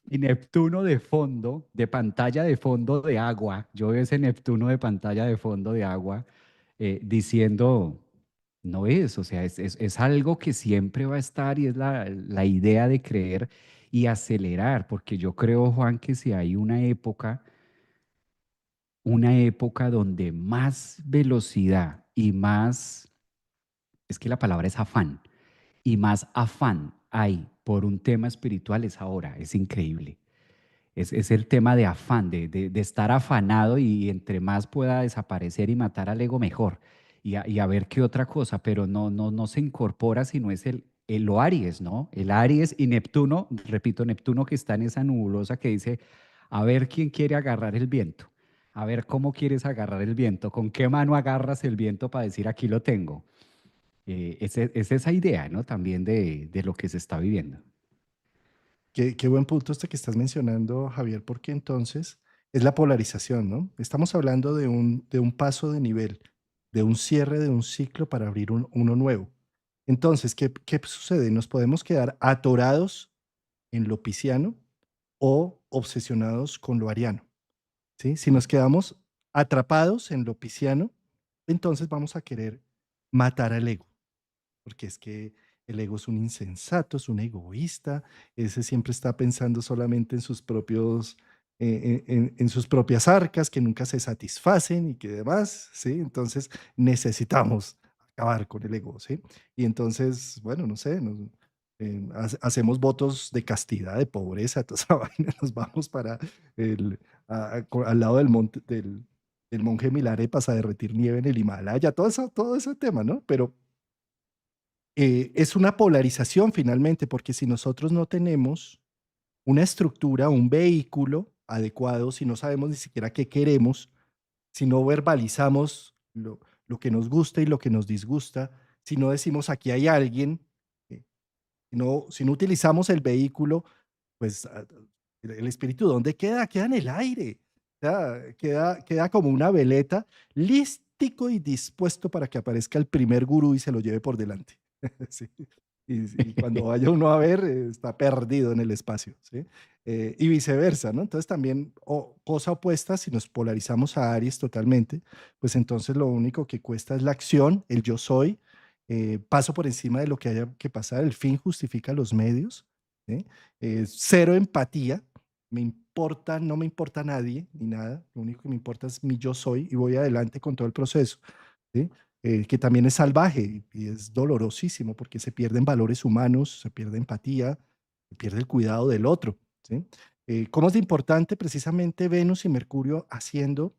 Y Neptuno de fondo, de pantalla de fondo de agua. Yo veo ese Neptuno de pantalla de fondo de agua diciendo, no es, o sea, es algo que siempre va a estar y es la idea de creer y acelerar, porque yo creo, Juan, que si hay una época donde más velocidad y más, es que la palabra es afán, y más afán hay por un tema espiritual es ahora, es increíble. Es el tema de afán, de estar afanado y entre más pueda desaparecer y matar al ego, mejor. Y a ver qué otra cosa, pero no se incorpora, sino es lo Aries, ¿no? El Aries y Neptuno, repito, Neptuno que está en esa nebulosa que dice, a ver quién quiere agarrar el viento, a ver cómo quieres agarrar el viento, con qué mano agarras el viento para decir aquí lo tengo. Es esa idea, ¿no? También de lo que se está viviendo. Qué buen punto este que estás mencionando, Javier, porque entonces es la polarización, ¿no? Estamos hablando de un paso de nivel, de un cierre de un ciclo para abrir uno nuevo. Entonces, ¿qué sucede? Nos podemos quedar atorados en lo pisciano o obsesionados con lo ariano, ¿sí? Si nos quedamos atrapados en lo pisciano, entonces vamos a querer matar al ego, porque es que el ego es un insensato, es un egoísta, ese siempre está pensando solamente en sus propios, en sus propias arcas, que nunca se satisfacen y que demás, ¿sí? Entonces necesitamos acabar con el ego, ¿sí? Y entonces, bueno, no sé, hacemos votos de castidad, de pobreza, toda esa vaina, nos vamos para el, al lado del monte, del monje Milarepas a derretir nieve en el Himalaya, todo ese tema, ¿no? Pero es una polarización finalmente, porque si nosotros no tenemos una estructura, un vehículo adecuado, si no sabemos ni siquiera qué queremos, si no verbalizamos lo que nos gusta y lo que nos disgusta, si no decimos aquí hay alguien, eh, si no utilizamos el vehículo, pues el espíritu, ¿dónde queda? Queda en el aire. O sea, queda como una veleta, lístico y dispuesto para que aparezca el primer gurú y se lo lleve por delante. Sí. Y cuando vaya uno a ver, está perdido en el espacio, ¿sí? Y viceversa, ¿no? Entonces también, cosa opuesta, si nos polarizamos a Aries totalmente, pues entonces lo único que cuesta es la acción, el yo soy, paso por encima de lo que haya que pasar, el fin justifica los medios, ¿sí? Cero empatía, no me importa nadie ni nada, lo único que me importa es mi yo soy y voy adelante con todo el proceso, ¿sí? Que también es salvaje y es dolorosísimo porque se pierden valores humanos, se pierde empatía, se pierde el cuidado del otro, ¿sí? ¿Cómo es de importante precisamente Venus y Mercurio haciendo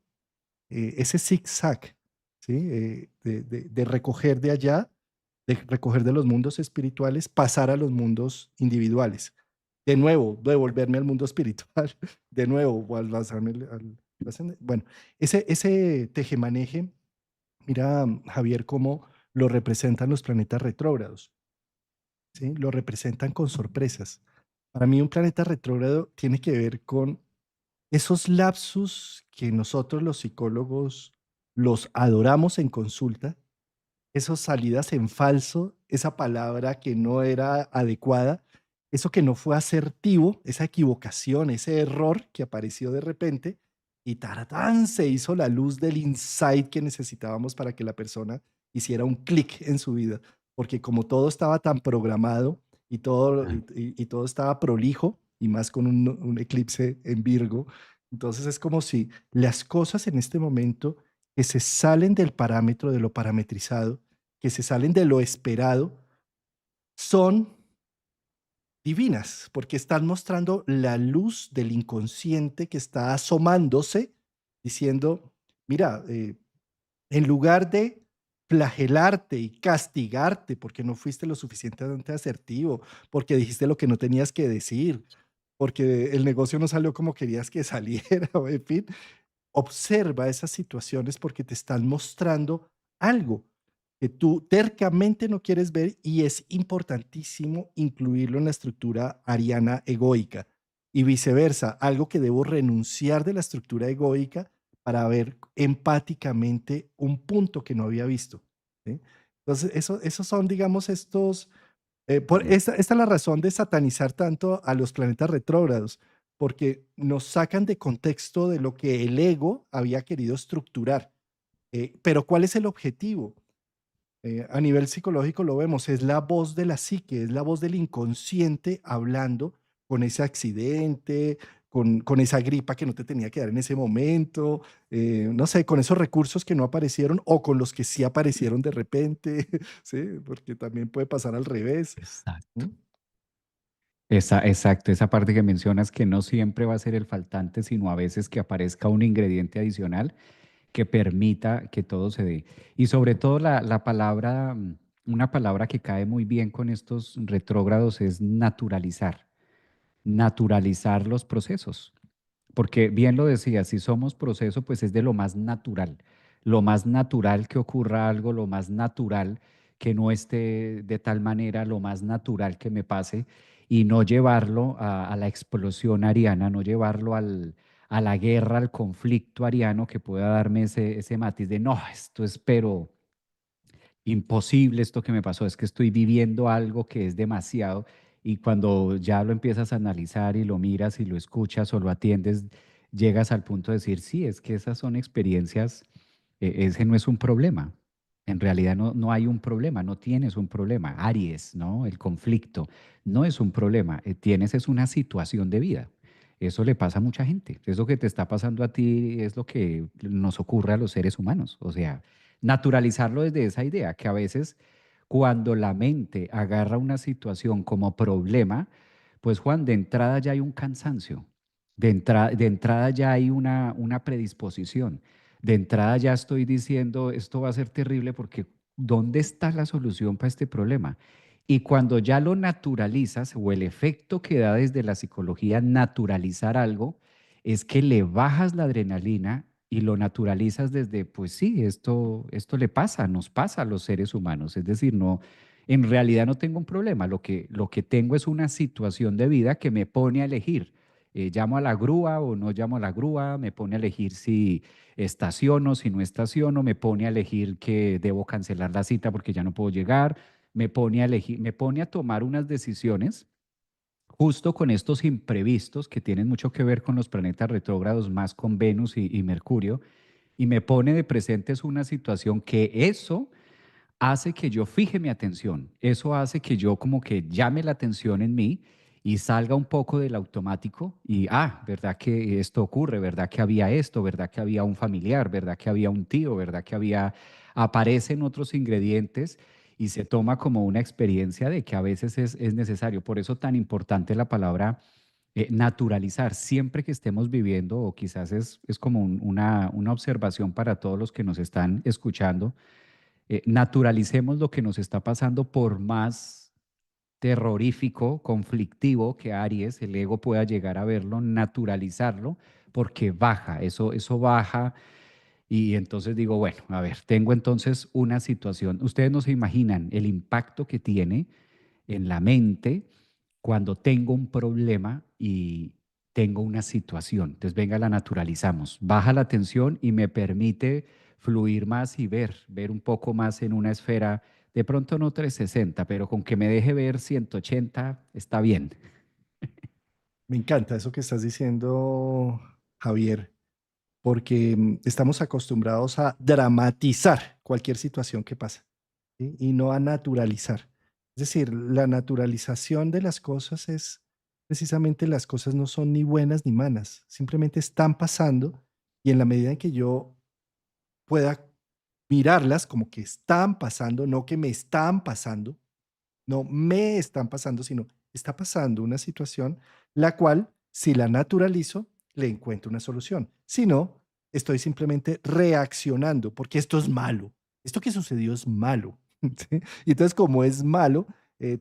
ese zigzag, ¿sí? De recoger de allá, de recoger de los mundos espirituales, pasar a los mundos individuales? De nuevo, devolverme al mundo espiritual, de nuevo, o al lanzarme bueno, ese tejemaneje. Mira, Javier, cómo lo representan los planetas retrógrados, ¿sí? Lo representan con sorpresas. Para mí un planeta retrógrado tiene que ver con esos lapsus que nosotros los psicólogos los adoramos en consulta, esas salidas en falso, esa palabra que no era adecuada, eso que no fue asertivo, esa equivocación, ese error que apareció de repente y taratán se hizo la luz del insight que necesitábamos para que la persona hiciera un clic en su vida, porque como todo estaba tan programado y todo estaba prolijo y más con un eclipse en Virgo, entonces es como si las cosas en este momento que se salen del parámetro de lo parametrizado, que se salen de lo esperado, son divinas, porque están mostrando la luz del inconsciente que está asomándose, diciendo, mira, en lugar de flagelarte y castigarte porque no fuiste lo suficientemente asertivo, porque dijiste lo que no tenías que decir, porque el negocio no salió como querías que saliera, en fin, observa esas situaciones porque te están mostrando algo que tú tercamente no quieres ver y es importantísimo incluirlo en la estructura ariana egoica y viceversa, algo que debo renunciar de la estructura egoica para ver empáticamente un punto que no había visto, ¿sí? Entonces, esos son, digamos, estos esta es la razón de satanizar tanto a los planetas retrógrados, porque nos sacan de contexto de lo que el ego había querido estructurar. Pero ¿cuál es el objetivo? A nivel psicológico lo vemos, es la voz de la psique, es la voz del inconsciente hablando con ese accidente, con esa gripa que no te tenía que dar en ese momento, no sé, con esos recursos que no aparecieron o con los que sí aparecieron de repente, ¿sí? Porque también puede pasar al revés. Exacto. ¿Mm? Exacto, esa parte que mencionas que no siempre va a ser el faltante, sino a veces que aparezca un ingrediente adicional que permita que todo se dé. Y sobre todo la palabra, una palabra que cae muy bien con estos retrógrados es naturalizar, naturalizar los procesos. Porque bien lo decía, si somos proceso, pues es de lo más natural que ocurra algo, lo más natural que no esté de tal manera, lo más natural que me pase y no llevarlo a la explosión ariana, no llevarlo a la guerra, al conflicto ariano que pueda darme ese matiz de, no, esto es pero imposible esto que me pasó, es que estoy viviendo algo que es demasiado y cuando ya lo empiezas a analizar y lo miras y lo escuchas o lo atiendes, llegas al punto de decir, sí, es que esas son experiencias, ese no es un problema. En realidad no hay un problema, no tienes un problema. Aries, ¿no? El conflicto no es un problema, tienes es una situación de vida. Eso le pasa a mucha gente. Eso que te está pasando a ti es lo que nos ocurre a los seres humanos. O sea, naturalizarlo desde esa idea, que a veces cuando la mente agarra una situación como problema, pues Juan, de entrada ya hay un cansancio, de entrada ya hay una predisposición, de entrada ya estoy diciendo, esto va a ser terrible porque ¿dónde está la solución para este problema? Y cuando ya lo naturalizas, o el efecto que da desde la psicología naturalizar algo, es que le bajas la adrenalina y lo naturalizas desde, pues sí, esto le pasa, nos pasa a los seres humanos. Es decir, no, en realidad no tengo un problema. Lo que tengo es una situación de vida que me pone a elegir. ¿Llamo a la grúa o no llamo a la grúa? Me pone a elegir si estaciono, si no estaciono. Me pone a elegir que debo cancelar la cita porque ya no puedo llegar. Me pone a elegir, me pone a tomar unas decisiones justo con estos imprevistos que tienen mucho que ver con los planetas retrógrados, más con Venus y Mercurio, y me pone de presentes una situación que eso hace que yo fije mi atención, eso hace que yo como que llame la atención en mí y salga un poco del automático y, ¿verdad que esto ocurre? ¿Verdad que había esto? ¿Verdad que había un familiar? ¿Verdad que había un tío? ¿Verdad que aparecen otros ingredientes? Y se toma como una experiencia de que a veces es necesario. Por eso tan importante la palabra naturalizar. Siempre que estemos viviendo, o quizás es como una observación para todos los que nos están escuchando, naturalicemos lo que nos está pasando por más terrorífico, conflictivo que Aries, el ego pueda llegar a verlo, naturalizarlo, porque baja, eso baja. Y entonces digo, bueno, a ver, tengo entonces una situación. Ustedes no se imaginan el impacto que tiene en la mente cuando tengo un problema y tengo una situación. Entonces, venga, la naturalizamos. Baja la tensión y me permite fluir más y ver un poco más en una esfera, de pronto no 360, pero con que me deje ver 180 está bien. Me encanta eso que estás diciendo, Javier, porque estamos acostumbrados a dramatizar cualquier situación que pasa, ¿sí? Y no a naturalizar. Es decir, la naturalización de las cosas es precisamente las cosas no son ni buenas ni malas, simplemente están pasando y en la medida en que yo pueda mirarlas como que están pasando, no que me están pasando, no me están pasando, sino está pasando una situación la cual, si la naturalizo, le encuentro una solución. Si no, estoy simplemente reaccionando porque esto es malo. Esto que sucedió es malo. ¿Sí? Y entonces, como es malo,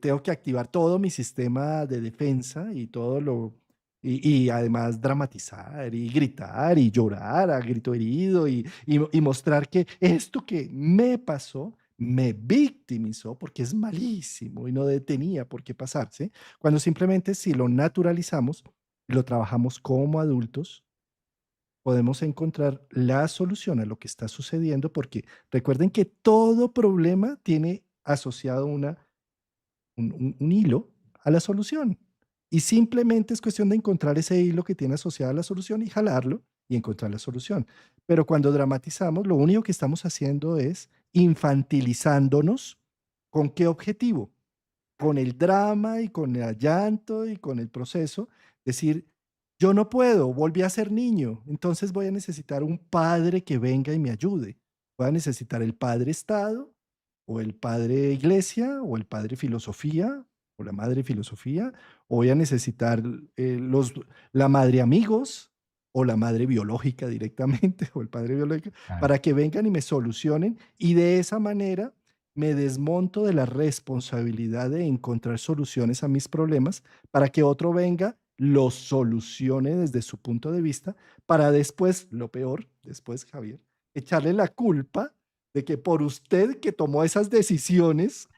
tengo que activar todo mi sistema de defensa y todo lo... Y además dramatizar y gritar y llorar a grito herido y mostrar que esto que me pasó me victimizó porque es malísimo y no tenía por qué pasarse, cuando simplemente si lo naturalizamos, lo trabajamos como adultos, podemos encontrar la solución a lo que está sucediendo, porque recuerden que todo problema tiene asociado un hilo a la solución. Y simplemente es cuestión de encontrar ese hilo que tiene asociado a la solución y jalarlo y encontrar la solución. Pero cuando dramatizamos, lo único que estamos haciendo es infantilizándonos. ¿Con qué objetivo? Con el drama y con el llanto y con el proceso. Decir, yo no puedo, volví a ser niño, entonces voy a necesitar un padre que venga y me ayude. Voy a necesitar el padre Estado o el padre iglesia, o el padre filosofía, o la madre filosofía, o voy a necesitar la madre amigos, o la madre biológica directamente, o el padre biológico, Claro. para que vengan y me solucionen, y de esa manera me desmonto de la responsabilidad de encontrar soluciones a mis problemas, para que otro venga, los solucione desde su punto de vista, para después, lo peor, después, Javier, echarle la culpa de que por usted que tomó esas decisiones,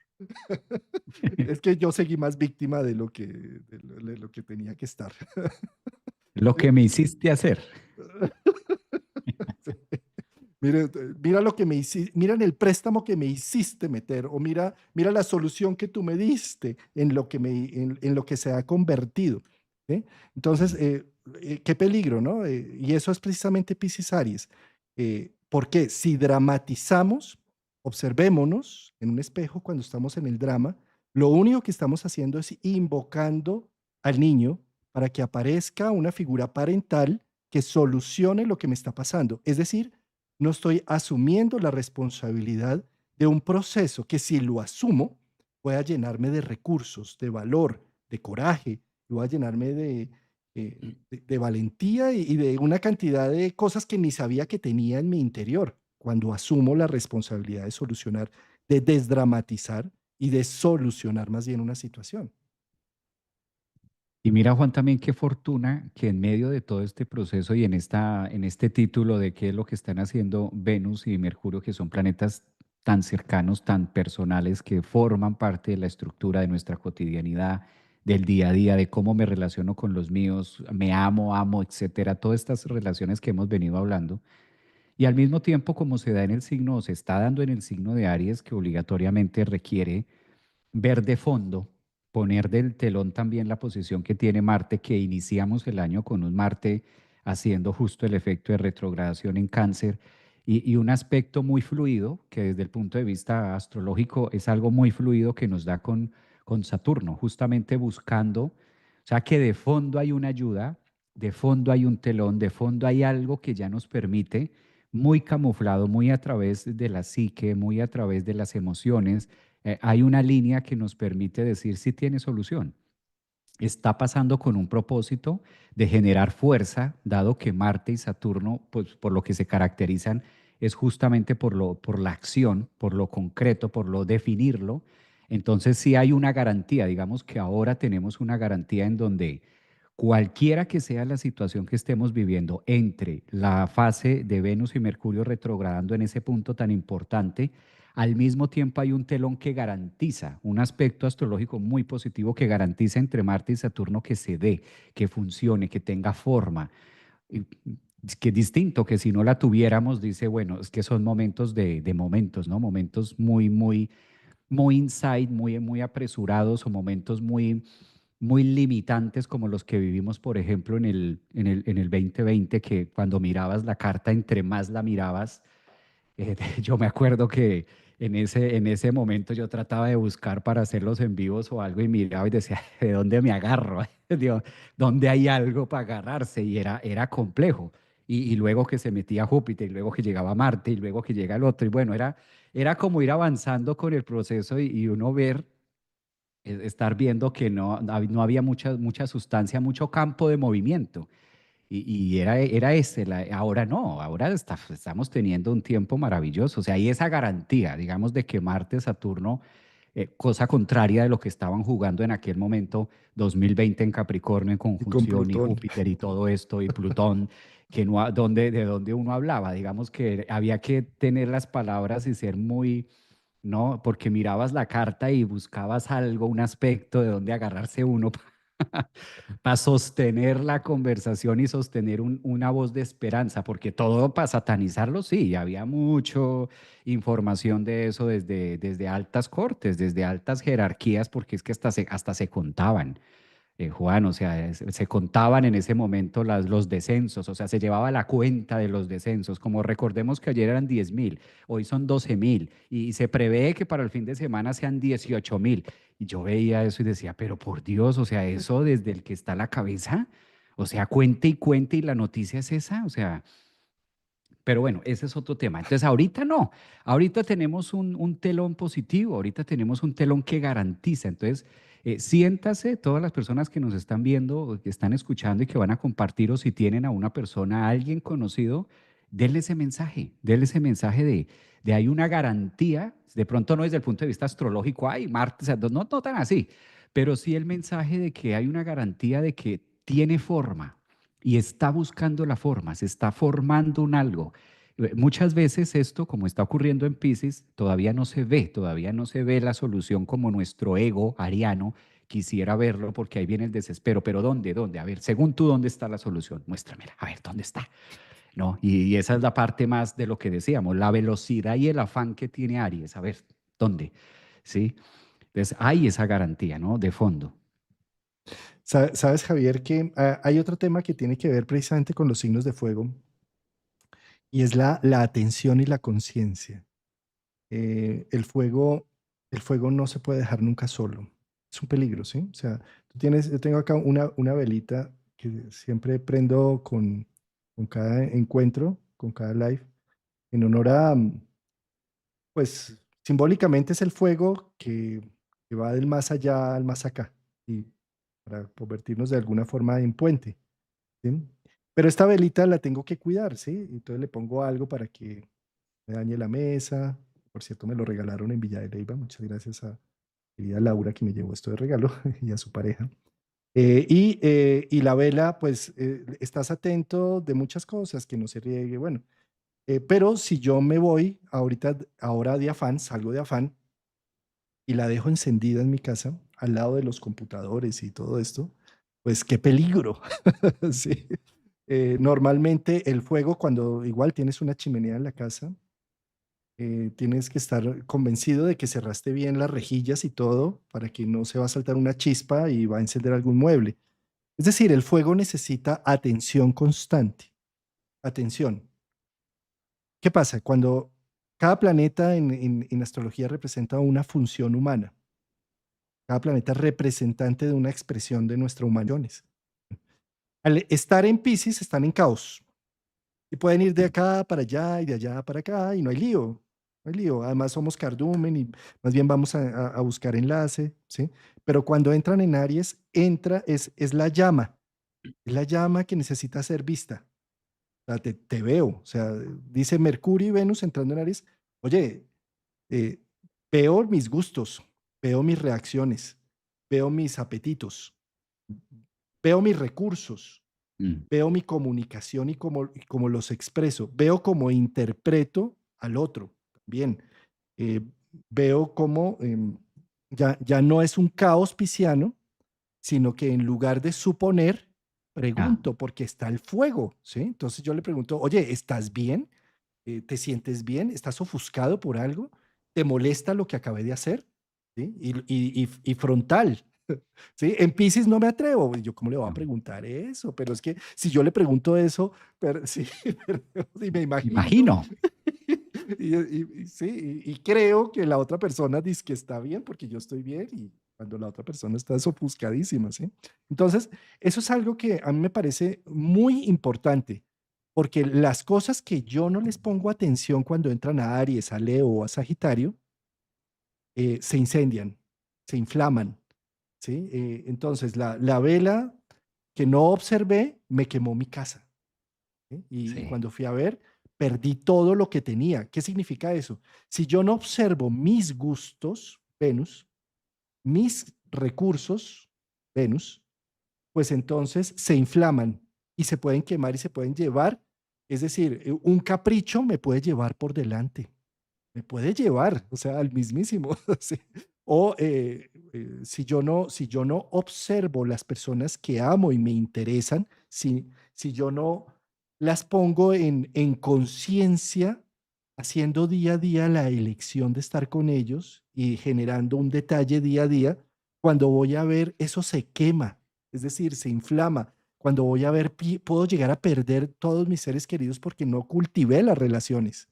es que yo seguí más víctima de lo que tenía que estar. Lo que me hiciste hacer. Sí. Mira, mira lo que me hiciste, mira en el préstamo que me hiciste meter, o mira la solución que tú me diste en lo que, en lo que se ha convertido. ¿Sí? Entonces, qué peligro, ¿no? Y eso es precisamente Piscis Aries. Porque si dramatizamos, observémonos en un espejo cuando estamos en el drama, lo único que estamos haciendo es invocando al niño para que aparezca una figura parental que solucione lo que me está pasando. Es decir, no estoy asumiendo la responsabilidad de un proceso que si lo asumo pueda llenarme de recursos, de valor, de coraje, y va a llenarme de valentía y de una cantidad de cosas que ni sabía que tenía en mi interior cuando asumo la responsabilidad de solucionar, de desdramatizar y de solucionar más bien una situación. Y mira, Juan, también qué fortuna que en medio de todo este proceso y en este título de qué es lo que están haciendo Venus y Mercurio, que son planetas tan cercanos, tan personales, que forman parte de la estructura de nuestra cotidianidad, del día a día, de cómo me relaciono con los míos, me amo, amo, etcétera, todas estas relaciones que hemos venido hablando. Y al mismo tiempo, como se da en el signo, o se está dando en el signo de Aries, que obligatoriamente requiere ver de fondo, poner del telón también la posición que tiene Marte, que iniciamos el año con un Marte haciendo justo el efecto de retrogradación en Cáncer y un aspecto muy fluido, que desde el punto de vista astrológico es algo muy fluido que nos da con Saturno, justamente buscando, o sea que de fondo hay una ayuda, de fondo hay un telón, de fondo hay algo que ya nos permite, muy camuflado, muy a través de la psique, muy a través de las emociones, hay una línea que nos permite decir si tiene solución. Está pasando con un propósito de generar fuerza, dado que Marte y Saturno, pues por lo que se caracterizan, es justamente por la acción, por lo concreto, por lo definirlo. Entonces sí hay una garantía, digamos que ahora tenemos una garantía en donde cualquiera que sea la situación que estemos viviendo entre la fase de Venus y Mercurio retrogradando en ese punto tan importante, al mismo tiempo hay un telón que garantiza, un aspecto astrológico muy positivo que garantiza entre Marte y Saturno que se dé, que funcione, que tenga forma. Y que es distinto que si no la tuviéramos, dice, bueno, es que son momentos de momentos, ¿no? Momentos muy inside, muy apresurados o momentos muy limitantes como los que vivimos, por ejemplo, en el 2020, que cuando mirabas la carta, entre más la mirabas, yo me acuerdo que en ese momento yo trataba de buscar para hacer los en vivos o algo y miraba y decía, ¿de dónde me agarro? Digo, ¿dónde hay algo para agarrarse? Y era complejo. Y luego que se metía Júpiter, y luego que llegaba Marte, y luego que llega el otro. Y bueno, era como ir avanzando con el proceso y uno ver, estar viendo que no había mucha sustancia, mucho campo de movimiento. Y era ese, ahora no, ahora estamos teniendo un tiempo maravilloso. O sea, hay esa garantía, digamos, de que Marte, Saturno, cosa contraria de lo que estaban jugando en aquel momento, 2020 en Capricornio, en Y con conjunción, y Plutón. Júpiter y todo esto, y Plutón, que no, de donde uno hablaba, digamos que había que tener las palabras y ser muy, ¿no? Porque mirabas la carta y buscabas algo, un aspecto de donde agarrarse uno para sostener la conversación y sostener una voz de esperanza, porque todo para satanizarlo, sí, había mucha información de eso desde altas cortes, desde altas jerarquías, porque es que hasta se contaban. Juan, o sea, se contaban en ese momento los descensos, o sea, se llevaba la cuenta de los descensos, como recordemos que ayer eran 10.000, hoy son 12.000, y se prevé que para el fin de semana sean 18.000. Y yo veía eso y decía, pero por Dios, o sea, eso desde el que está a la cabeza, o sea, cuente y cuente y la noticia es esa, o sea, pero bueno, ese es otro tema. Entonces, ahorita no, ahorita tenemos un telón positivo, ahorita tenemos un telón que garantiza. Entonces, siéntase, todas las personas que nos están viendo, o que están escuchando y que van a compartir, o si tienen a una persona, a alguien conocido, denle ese mensaje de hay una garantía, de pronto no desde el punto de vista astrológico, ay, Marte, o sea, no tan así, pero sí el mensaje de que hay una garantía de que tiene forma y está buscando la forma, se está formando un algo. Muchas veces esto, como está ocurriendo en Pisces, todavía no se ve la solución como nuestro ego ariano quisiera verlo porque ahí viene el desespero, pero ¿dónde? ¿Dónde? A ver, según tú, ¿dónde está la solución? Muéstramela, a ver, ¿dónde está? ¿No? Y esa es la parte más de lo que decíamos, la velocidad y el afán que tiene Aries, a ver, ¿dónde? ¿Sí? Entonces, hay esa garantía, ¿no? De fondo. Sabes, Javier, que hay otro tema que tiene que ver precisamente con los signos de fuego y es la atención y la conciencia. El fuego no se puede dejar nunca solo. Es un peligro, ¿sí? O sea, yo tengo acá una velita que siempre prendo con cada encuentro, con cada live, en honor a, pues, simbólicamente es el fuego que va del más allá al más acá y para convertirnos de alguna forma en puente, ¿sí? Pero esta velita la tengo que cuidar, ¿sí? Entonces le pongo algo para que me dañe la mesa. Por cierto, me lo regalaron en Villa de Leyva. Muchas gracias a querida Laura que me llevó esto de regalo y a su pareja. Y la vela, pues estás atento de muchas cosas, que no se riegue, bueno. Pero si yo me voy ahora de afán, salgo de afán y la dejo encendida en mi casa, al lado de los computadores y todo esto, pues qué peligro. Sí. Normalmente el fuego, cuando igual tienes una chimenea en la casa, tienes que estar convencido de que cerraste bien las rejillas y todo para que no se va a saltar una chispa y va a encender algún mueble. Es decir, el fuego necesita atención constante. Atención. ¿Qué pasa? Cuando cada planeta en astrología representa una función humana, cada planeta es representante de una expresión de nuestra humanidad. Al estar en Pisces están en caos. Y pueden ir de acá para allá y de allá para acá y no hay lío. No hay lío. Además somos cardumen y más bien vamos a buscar enlace, ¿sí? Pero cuando entran en Aries, es es la llama que necesita ser vista. O sea, te veo. O sea, dice Mercurio y Venus entrando en Aries. Oye, eh, veo mis gustos, veo mis reacciones, veo mis apetitos, veo mis recursos, Mm. veo mi comunicación y cómo los expreso, veo cómo interpreto al otro también. Eh, Veo cómo ya no es un caos pisciano, sino que en lugar de suponer, Ah, pregunto, porque está el fuego, ¿sí? Entonces yo le pregunto, oye, ¿estás bien? ¿Te sientes bien? ¿Estás ofuscado por algo? ¿Te molesta lo que acabé de hacer? ¿Sí? Y frontal. ¿Sí? En Piscis no me atrevo. Yo, ¿cómo le voy a no. preguntar eso? Pero es que si yo le pregunto eso, sí, y me imagino, Imagino. sí, y creo que la otra persona dice que está bien porque yo estoy bien y cuando la otra persona está ofuscadísima, ¿sí? Entonces, eso es algo que a mí me parece muy importante porque las cosas que yo no les pongo atención cuando entran a Aries, a Leo o a Sagitario, se incendian, se inflaman, ¿sí? Entonces, la vela que no observé me quemó mi casa, ¿sí? Y Sí. cuando fui a ver, perdí todo lo que tenía. ¿Qué significa eso? Si yo no observo mis gustos, Venus, mis recursos, Venus, pues entonces se inflaman y se pueden quemar y se pueden llevar. Es decir, un capricho me puede llevar por delante, me puede llevar, o sea, al mismísimo. Sí. O si yo no observo las personas que amo y me interesan, si yo no las pongo en conciencia, haciendo día a día la elección de estar con ellos y generando un detalle día a día, cuando voy a ver, eso se quema, es decir, se inflama. Cuando voy a ver, puedo llegar a perder todos mis seres queridos porque no cultivé las relaciones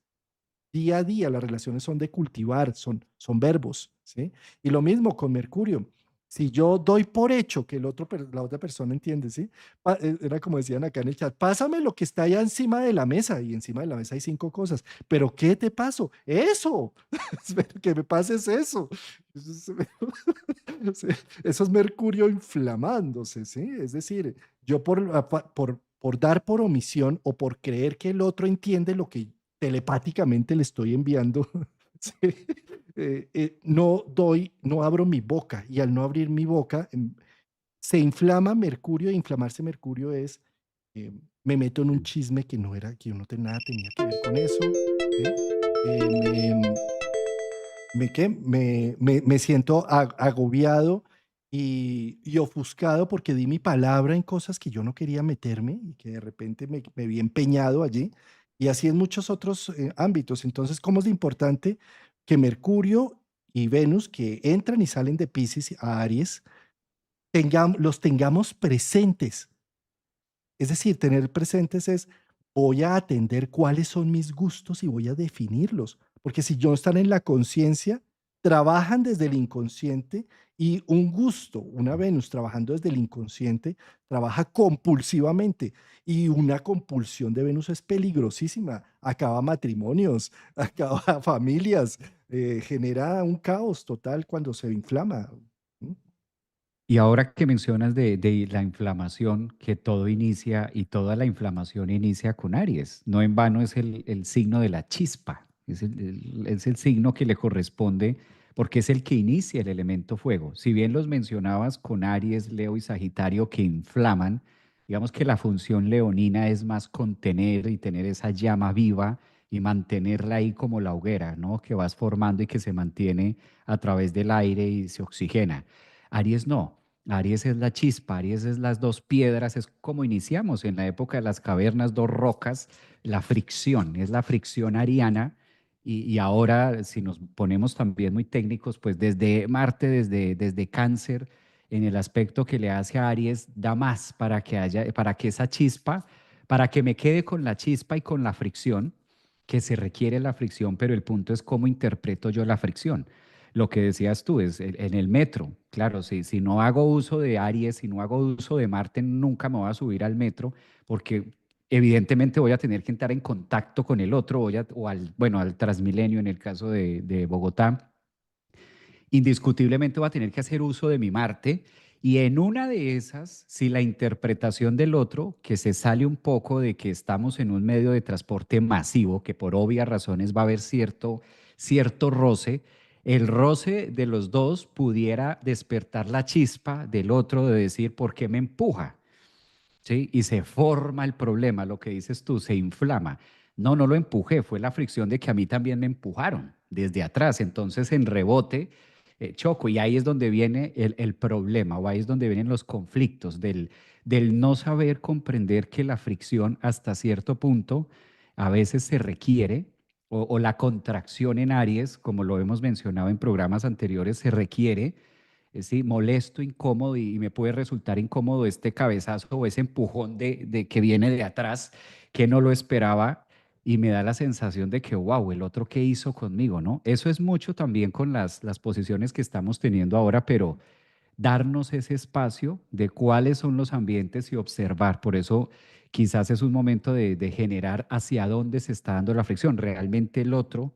día a día. Las relaciones son de cultivar, son verbos, ¿sí? Y lo mismo con Mercurio. Si yo doy por hecho que la otra persona entiende, ¿sí? Era como decían acá en el chat, pásame lo que está allá encima de la mesa y encima de la mesa hay 5 cosas. ¿Pero qué te paso? Eso, que me pases eso. Eso es, sí, eso es Mercurio inflamándose, ¿sí? Es decir, yo por dar por omisión o por creer que el otro entiende lo que telepáticamente le estoy enviando, sí, no abro mi boca y al no abrir mi boca se inflama Mercurio. E inflamarse Mercurio es, me meto en un chisme que no era, que yo no nada tenía que ver con eso, ¿sí? Me siento agobiado y ofuscado porque di mi palabra en cosas que yo no quería meterme y que de repente me vi empeñado allí. Y así en muchos otros ámbitos. Entonces, ¿cómo es de importante que Mercurio y Venus, que entran y salen de Pisces a Aries, los tengamos presentes? Es decir, tener presentes es, voy a atender cuáles son mis gustos y voy a definirlos, porque si no están en la conciencia, trabajan desde el inconsciente y un gusto, una Venus trabajando desde el inconsciente, trabaja compulsivamente y una compulsión de Venus es peligrosísima, acaba matrimonios, acaba familias, genera un caos total cuando se inflama. ¿Mm? Y ahora que mencionas de la inflamación, que todo inicia y toda la inflamación inicia con Aries. No en vano es el signo de la chispa, es el signo que le corresponde porque es el que inicia el elemento fuego. Si bien los mencionabas con Aries, Leo y Sagitario que inflaman, digamos que la función leonina es más contener y tener esa llama viva y mantenerla ahí como la hoguera, ¿no? Que vas formando y que se mantiene a través del aire y se oxigena. Aries no. Aries es la chispa, Aries es las dos piedras, es como iniciamos en la época de las cavernas, dos rocas, la fricción, es la fricción ariana. Y ahora, si nos ponemos también muy técnicos, pues desde Marte, desde Cáncer, en el aspecto que le hace a Aries, da más para que haya, para que esa chispa, para que me quede con la chispa y con la fricción, que se requiere la fricción, pero el punto es cómo interpreto yo la fricción. Lo que decías tú es en el metro, claro, si no hago uso de Aries, si no hago uso de Marte, nunca me voy a subir al metro porque evidentemente voy a tener que entrar en contacto con el otro, o al, bueno, al Transmilenio en el caso de Bogotá. Indiscutiblemente voy a tener que hacer uso de mi Marte y en una de esas, si la interpretación del otro, que se sale un poco de que estamos en un medio de transporte masivo, que por obvias razones va a haber cierto roce, el roce de los dos pudiera despertar la chispa del otro de decir, ¿por qué me empuja? ¿Sí? Y se forma el problema, lo que dices tú, se inflama. No, no lo empujé, fue la fricción de que a mí también me empujaron desde atrás. Entonces, en rebote, choco. Y ahí es donde viene el problema, o ahí es donde vienen los conflictos del no saber comprender que la fricción hasta cierto punto a veces se requiere, o la contracción en Aries, como lo hemos mencionado en programas anteriores, se requiere sí, molesto, incómodo y me puede resultar incómodo este cabezazo o ese empujón de que viene de atrás que no lo esperaba y me da la sensación de que, wow, el otro qué hizo conmigo, ¿no? Eso es mucho también con las posiciones que estamos teniendo ahora, pero darnos ese espacio de cuáles son los ambientes y observar. Por eso quizás es un momento de generar hacia dónde se está dando la fricción. Realmente el otro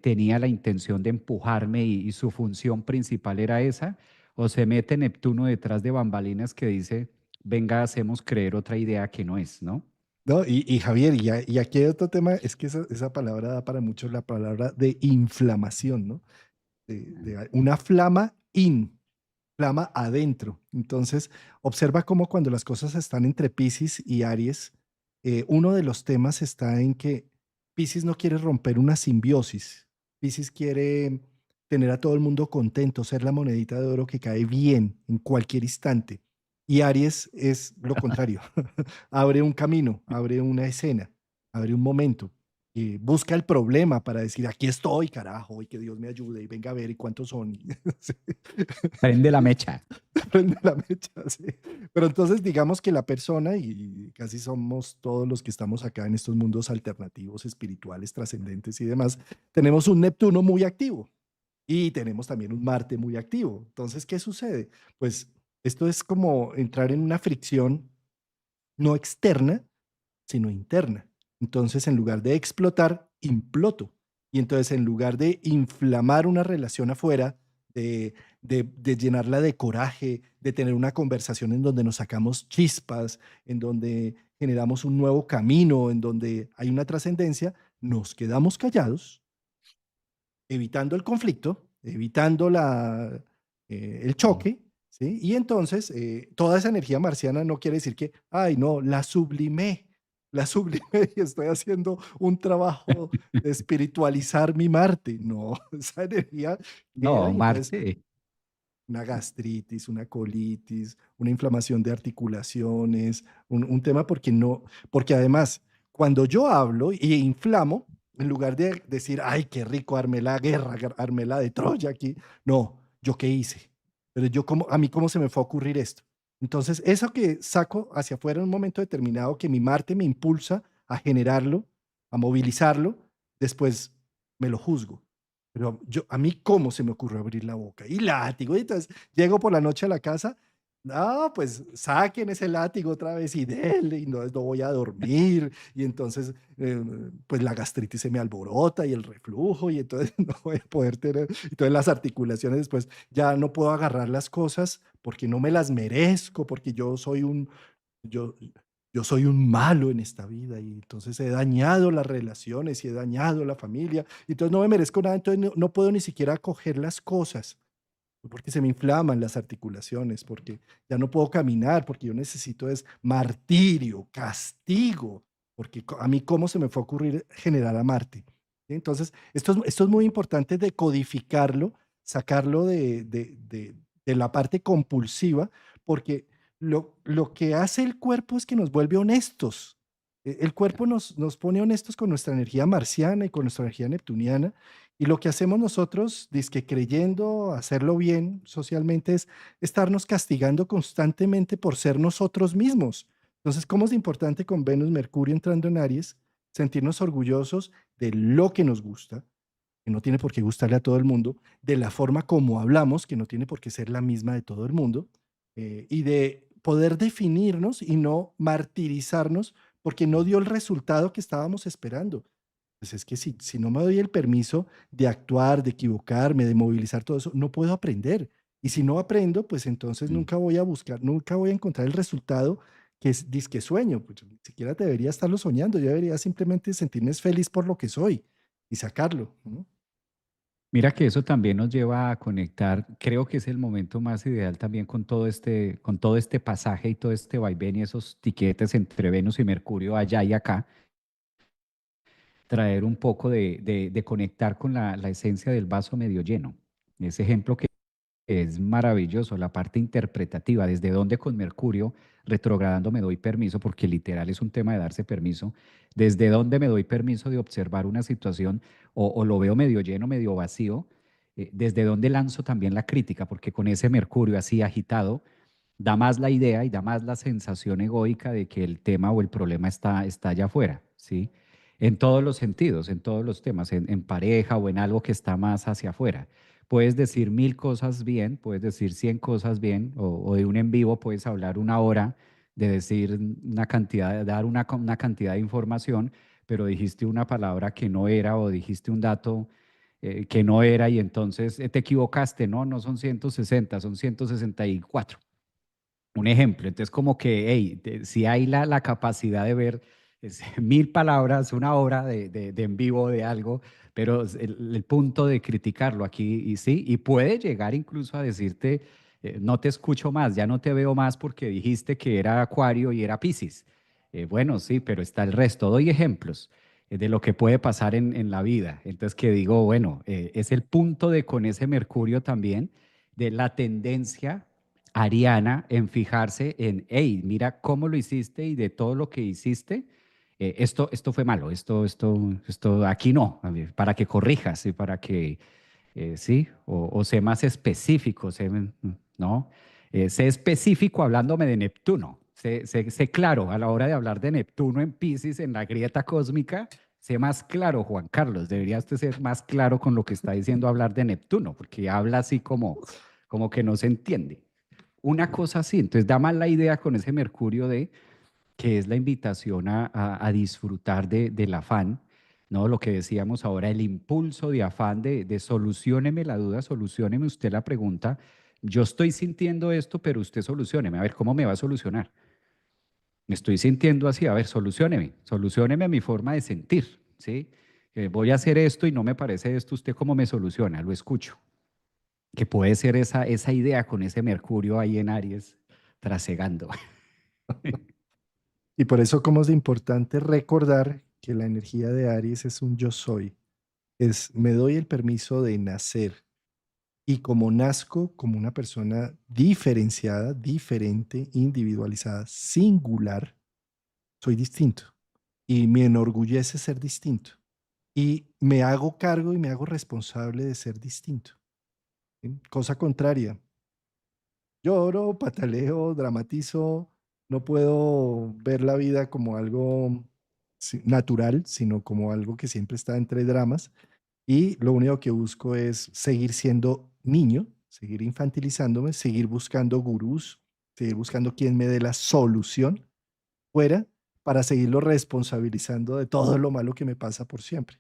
tenía la intención de empujarme y su función principal era esa, o se mete Neptuno detrás de bambalinas que dice, venga, hacemos creer otra idea que no es, ¿no? No, y Javier, y aquí hay otro tema, es que esa palabra da para muchos la palabra de inflamación, ¿no? De una flama adentro. Entonces, observa cómo cuando las cosas están entre Piscis y Aries, uno de los temas está en que Piscis no quiere romper una simbiosis. Piscis quiere tener a todo el mundo contento, ser la monedita de oro que cae bien en cualquier instante. Y Aries es lo contrario. Abre un camino, abre una escena, abre un momento. Y busca el problema para decir, aquí estoy, carajo, y que Dios me ayude, y venga a ver, ¿y cuántos son? Sí. Prende la mecha. Prende la mecha, sí. Pero entonces digamos que la persona, y casi somos todos los que estamos acá en estos mundos alternativos, espirituales, trascendentes y demás, tenemos un Neptuno muy activo y tenemos también un Marte muy activo. Entonces, ¿qué sucede? Pues esto es como entrar en una fricción no externa, sino interna. Entonces, en lugar de explotar, imploto. Y entonces, en lugar de inflamar una relación afuera, de llenarla de coraje, de tener una conversación en donde nos sacamos chispas, en donde generamos un nuevo camino, en donde hay una trascendencia, nos quedamos callados, evitando el conflicto, evitando el choque, ¿sí? Y entonces, toda esa energía marciana no quiere decir que, ay, no, la sublimé y estoy haciendo un trabajo de espiritualizar mi Marte. No, esa energía queda No, y entonces Marte. una gastritis, una colitis, una inflamación de articulaciones, un tema porque no, porque además, cuando yo hablo y inflamo, en lugar de decir, ay, qué rico, armé la guerra, armé la de Troya aquí, no, ¿yo qué hice? Pero yo, ¿cómo, a mí cómo se me fue a ocurrir esto? Entonces, eso que saco hacia afuera en un momento determinado, que mi Marte me impulsa a generarlo, a movilizarlo, después me lo juzgo. Pero yo, a mí, ¿cómo se me ocurrió abrir la boca? Y látigo. Y entonces llego por la noche a la casa, no, pues saquen ese látigo otra vez y denle, y no, no voy a dormir. Y entonces, pues la gastritis se me alborota y el reflujo, y entonces no voy a poder tener, entonces las articulaciones después ya no puedo agarrar las cosas porque no me las merezco, porque yo, yo soy un malo en esta vida y entonces he dañado las relaciones y he dañado la familia, y entonces no me merezco nada, entonces no, no puedo ni siquiera coger las cosas porque se me inflaman las articulaciones, porque ya no puedo caminar, porque yo necesito es martirio, castigo, porque a mí cómo se me fue a ocurrir generar a Marte. ¿Sí? Entonces, esto es muy importante de codificarlo, sacarlo de la parte compulsiva, porque lo que hace el cuerpo es que nos vuelve honestos. El cuerpo nos pone honestos con nuestra energía marciana y con nuestra energía neptuniana, y lo que hacemos nosotros, dizque creyendo hacerlo bien socialmente, es estarnos castigando constantemente por ser nosotros mismos. Entonces, ¿cómo es importante con Venus, Mercurio entrando en Aries, sentirnos orgullosos de lo que nos gusta, que no tiene por qué gustarle a todo el mundo, de la forma como hablamos, que no tiene por qué ser la misma de todo el mundo, y de poder definirnos y no martirizarnos porque no dio el resultado que estábamos esperando? Pues es que si no me doy el permiso de actuar, de equivocarme, de movilizar todo eso, no puedo aprender. Y si no aprendo, pues entonces Mm. nunca voy a buscar, nunca voy a encontrar el resultado que es disque sueño. Pues ni siquiera debería estarlo soñando, yo debería simplemente sentirme feliz por lo que soy y sacarlo, ¿no? Mira que eso también nos lleva a conectar, creo que es el momento más ideal también con todo este pasaje y todo este vaivén y esos tiquetes entre Venus y Mercurio allá y acá, traer un poco de conectar con la esencia del vaso medio lleno. Ese ejemplo que es maravilloso, la parte interpretativa, desde dónde con Mercurio retrogradando me doy permiso, porque literal es un tema de darse permiso, desde dónde me doy permiso de observar una situación o lo veo medio lleno, medio vacío, desde dónde lanzo también la crítica, porque con ese Mercurio así agitado, da más la idea y da más la sensación egoica de que el tema o el problema está allá afuera, ¿sí? En todos los sentidos, en todos los temas, en pareja o en algo que está más hacia afuera. Puedes decir 1000 cosas bien, puedes decir 100 cosas bien, o de un en vivo puedes hablar una hora de decir una cantidad, de dar una cantidad de información, pero dijiste una palabra que no era o dijiste un dato que no era y entonces te equivocaste, no, no son 160, son 164. Un ejemplo, entonces como que, hey, si hay la capacidad de ver 1000 palabras, una hora de en vivo de algo, pero el punto de criticarlo aquí, y sí, y puede llegar incluso a decirte, no te escucho más, ya no te veo más porque dijiste que era Acuario y era Piscis. Bueno, sí, pero está el resto. Doy ejemplos de lo que puede pasar en la vida. Entonces que digo, bueno, es el punto de con ese Mercurio también, de la tendencia ariana en fijarse en, hey, mira cómo lo hiciste y de todo lo que hiciste, esto fue malo, esto aquí no, a ver, para que corrijas y para que, sí, o sé más específico, ¿no? Sé específico hablándome de Neptuno, sé claro a la hora de hablar de Neptuno en Piscis, en la grieta cósmica, sé más claro, Juan Carlos, debería usted ser más claro con lo que está diciendo hablar de Neptuno, porque habla así como que no se entiende. Una cosa así, entonces da más la idea con ese Mercurio de que es la invitación a disfrutar del afán, ¿no? Lo que decíamos ahora, el impulso de afán de solucióneme la duda, solucióneme usted la pregunta. Yo estoy sintiendo esto, pero usted solucióneme. A ver, ¿cómo me va a solucionar? Me estoy sintiendo así, a ver, solucióneme mi forma de sentir, ¿sí? Voy a hacer esto y no me parece esto, ¿usted cómo me soluciona? Lo escucho. Que puede ser esa idea con ese Mercurio ahí en Aries trasegando. Y por eso como es importante recordar que la energía de Aries es un yo soy, es me doy el permiso de nacer y como nazco como una persona diferenciada, diferente, individualizada, singular, soy distinto y me enorgullece ser distinto y me hago cargo y me hago responsable de ser distinto. ¿Sí? Cosa contraria, lloro, pataleo, dramatizo, no puedo ver la vida como algo natural, sino como algo que siempre está entre dramas y lo único que busco es seguir siendo niño, seguir infantilizándome, seguir buscando gurús, seguir buscando quien me dé la solución fuera para seguirlo responsabilizando de todo lo malo que me pasa por siempre.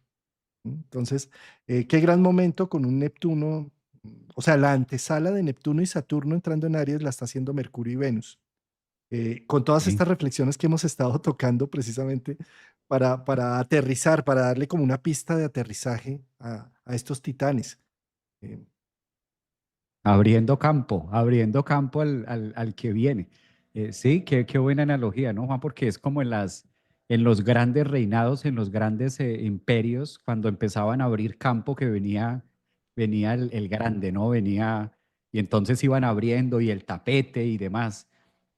¿Mm? Entonces, qué gran momento con un Neptuno, o sea, la antesala de Neptuno y Saturno entrando en Aries la está haciendo Mercurio y Venus. Con todas Sí. estas reflexiones que hemos estado tocando precisamente para aterrizar, para darle como una pista de aterrizaje a estos titanes. Eh, Abriendo campo al que viene. Sí, qué buena analogía, ¿no, Juan? Porque es como en los grandes reinados, en los grandes imperios, cuando empezaban a abrir campo que venía el grande, ¿no? Venía, y entonces iban abriendo y el tapete y demás.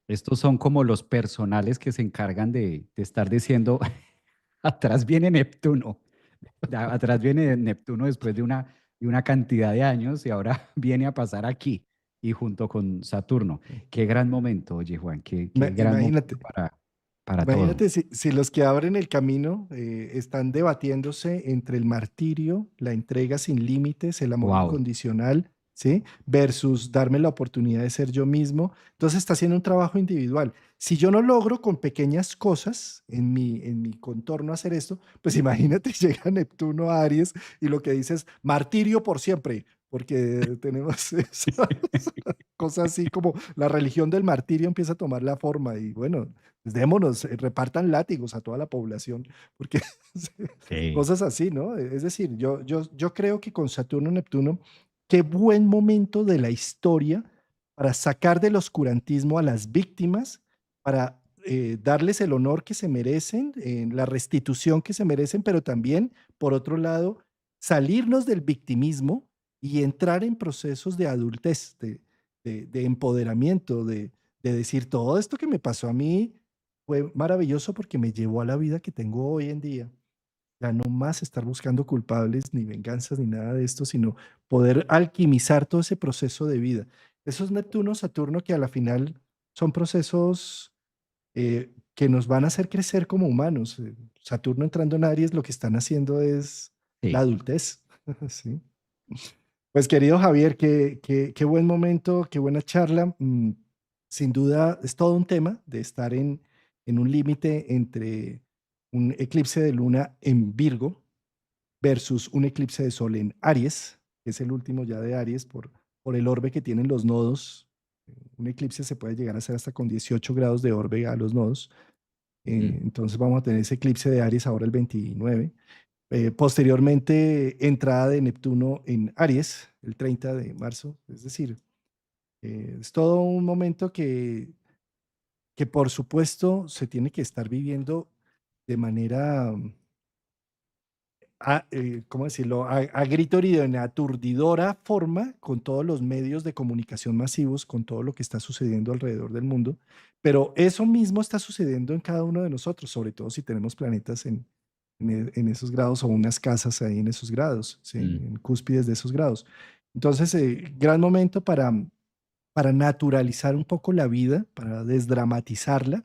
Estos son como los personales que se encargan de estar diciendo, atrás viene Neptuno. Atrás viene Neptuno después de una cantidad de años y ahora viene a pasar aquí y junto con Saturno. Qué gran momento, oye Juan, qué gran Imagínate, momento para todo. imagínate si los que abren el camino están debatiéndose entre el martirio, la entrega sin límites, el amor Wow. incondicional, ¿sí? Versus darme la oportunidad de ser yo mismo. Entonces está haciendo un trabajo individual. Si yo no logro con pequeñas cosas en mi contorno hacer esto, pues imagínate, llega Neptuno a Aries y lo que dice es martirio por siempre, porque tenemos esas cosas así como la religión del martirio empieza a tomar la forma y bueno, pues démonos, repartan látigos a toda la población, porque Sí, cosas así, ¿no? Es decir, yo creo que con Saturno y Neptuno, qué buen momento de la historia para sacar del oscurantismo a las víctimas, para darles el honor que se merecen, la restitución que se merecen, pero también, por otro lado, salirnos del victimismo y entrar en procesos de adultez, de empoderamiento, de decir, todo esto que me pasó a mí fue maravilloso porque me llevó a la vida que tengo hoy en día. Ya no más estar buscando culpables, ni venganzas, ni nada de esto, sino poder alquimizar todo ese proceso de vida. Esos Neptuno, Saturno, que a la final son procesos que nos van a hacer crecer como humanos. Saturno entrando en Aries, lo que están haciendo es la sí. adultez. Sí. Pues querido Javier, qué buen momento, qué buena charla. Sin duda es todo un tema de estar en un límite entre un eclipse de luna en Virgo versus un eclipse de sol en Aries, que es el último ya de Aries por el orbe que tienen los nodos. Un eclipse se puede llegar a hacer hasta con 18 grados de orbe a los nodos. Mm. Entonces vamos a tener ese eclipse de Aries ahora el 29. Posteriormente, entrada de Neptuno en Aries, el 30 de marzo. Es decir, es todo un momento que por supuesto se tiene que estar viviendo de manera, ¿cómo decirlo?, a grito herido, en aturdidora forma, con todos los medios de comunicación masivos, con todo lo que está sucediendo alrededor del mundo. Pero eso mismo está sucediendo en cada uno de nosotros, sobre todo si tenemos planetas en esos grados o unas casas ahí en esos grados, ¿sí? Mm. En cúspides de esos grados. Entonces, gran momento para naturalizar un poco la vida, para desdramatizarla,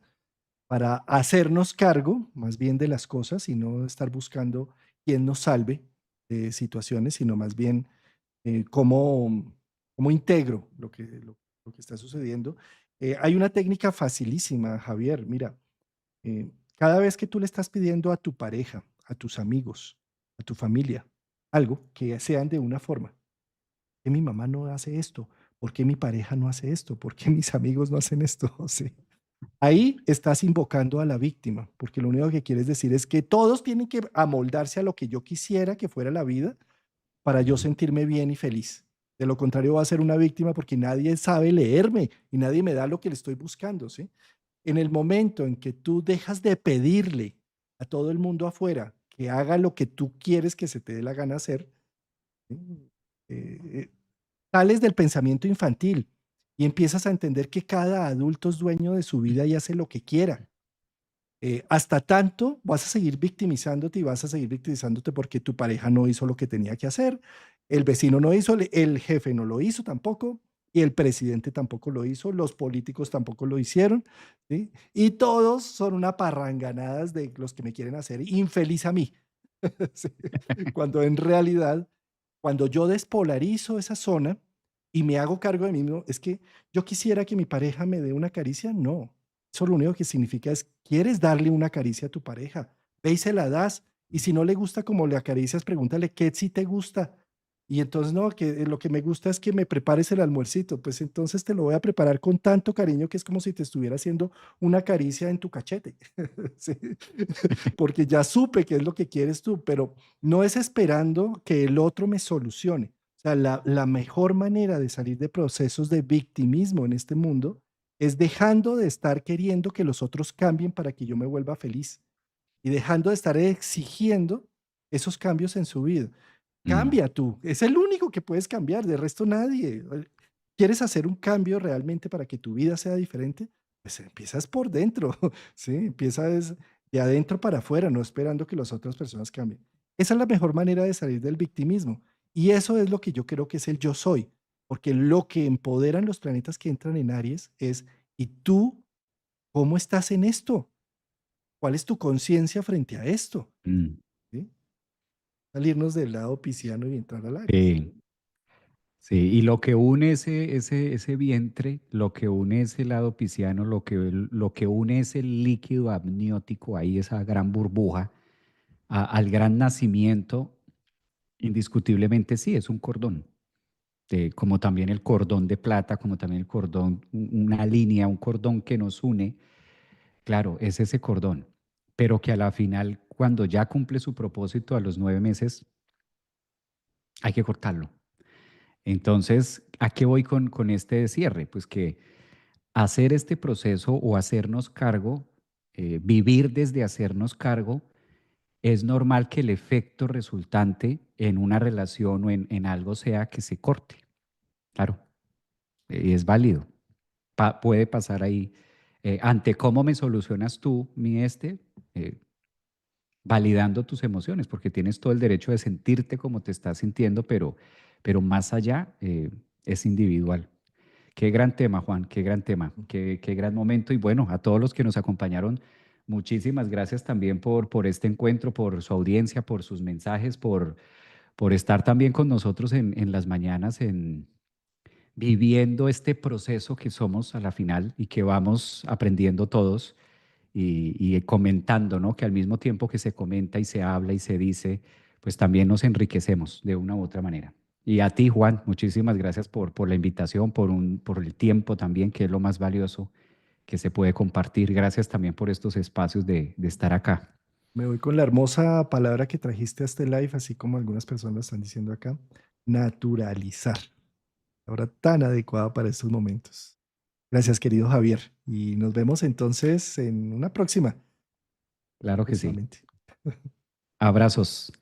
para hacernos cargo más bien de las cosas y no estar buscando quién nos salve de situaciones, sino más bien cómo integro lo que está sucediendo. Hay una técnica facilísima, Javier. Mira, cada vez que tú le estás pidiendo a tu pareja, a tus amigos, a tu familia, algo que sean de una forma, ¿por qué mi mamá no hace esto? ¿Por qué mi pareja no hace esto? ¿Por qué mis amigos no hacen esto? Sí. Ahí estás invocando a la víctima, porque lo único que quieres decir es que todos tienen que amoldarse a lo que yo quisiera que fuera la vida para yo Mm. sentirme bien y feliz. De lo contrario, va a ser una víctima porque nadie sabe leerme y nadie me da lo que le estoy buscando, ¿sí? En el momento en que tú dejas de pedirle a todo el mundo afuera que haga lo que tú quieres que se te dé la gana hacer, ¿sí? Eh, eh, Sales del pensamiento infantil y empiezas a entender que cada adulto es dueño de su vida y hace lo que quiera. Hasta tanto vas a seguir victimizándote y vas a seguir victimizándote porque tu pareja no hizo lo que tenía que hacer, el vecino no hizo, el jefe no lo hizo tampoco, y el presidente tampoco lo hizo, los políticos tampoco lo hicieron, ¿sí? Y todos son una parranganadas de los que me quieren hacer infeliz a mí. Sí. Cuando en realidad, cuando yo despolarizo esa zona y me hago cargo de mí mismo, es que yo quisiera que mi pareja me dé una caricia, no. Eso lo único que significa es, ¿quieres darle una caricia a tu pareja? Ve y se la das. Y si no le gusta como le acaricias, pregúntale qué sí te gusta. Y entonces, no, que lo que me gusta es que me prepares el almuercito. Pues entonces te lo voy a preparar con tanto cariño que es como si te estuviera haciendo una caricia en tu cachete. Sí. Porque ya supe qué es lo que quieres tú, pero no es esperando que el otro me solucione. O sea, la mejor manera de salir de procesos de victimismo en este mundo es dejando de estar queriendo que los otros cambien para que yo me vuelva feliz y dejando de estar exigiendo esos cambios en su vida. Mm, Cambia tú, es el único que puedes cambiar, de resto nadie. ¿Quieres hacer un cambio realmente para que tu vida sea diferente? Pues empiezas por dentro, ¿sí? Empiezas de adentro para afuera, no esperando que las otras personas cambien. Esa es la mejor manera de salir del victimismo. Y eso es lo que yo creo que es el yo soy, porque lo que empoderan los planetas que entran en Aries es, ¿y tú cómo estás en esto? ¿Cuál es tu conciencia frente a esto? mm. ¿Sí? Salirnos del lado pisciano y entrar al Aries. Sí, sí, y lo que une ese vientre, lo que une ese lado pisciano, lo que une ese líquido amniótico ahí, esa gran burbuja, al gran nacimiento, indiscutiblemente sí, es un cordón. Como también el cordón de plata, como también el cordón, una línea, un cordón que nos une, claro, es ese cordón, pero que a la final, cuando ya cumple su propósito a los 9 meses, hay que cortarlo. Entonces, ¿a qué voy con este cierre? Pues que hacer este proceso o hacernos cargo, vivir desde hacernos cargo, es normal que el efecto resultante en una relación o en algo sea que se corte. Claro, es válido. Puede pasar ahí. Ante cómo me solucionas tú, eh, validando tus emociones, porque tienes todo el derecho de sentirte como te estás sintiendo, pero más allá es individual. Qué gran tema, Juan, qué gran tema, qué gran momento. Y bueno, a todos los que nos acompañaron, muchísimas gracias también por este encuentro, por su audiencia, por sus mensajes, por estar también con nosotros en las mañanas, viviendo este proceso que somos a la final y que vamos aprendiendo todos y comentando, ¿no? Que al mismo tiempo que se comenta y se habla y se dice, pues también nos enriquecemos de una u otra manera. Y a ti, Juan, muchísimas gracias por la invitación, por el tiempo también, que es lo más valioso que se puede compartir. Gracias también por estos espacios de estar acá. Me voy con la hermosa palabra que trajiste a este live, así como algunas personas están diciendo acá, naturalizar. Ahora tan adecuada para estos momentos. Gracias, querido Javier. Y nos vemos entonces en una próxima, Claro que sí. próximamente. Abrazos.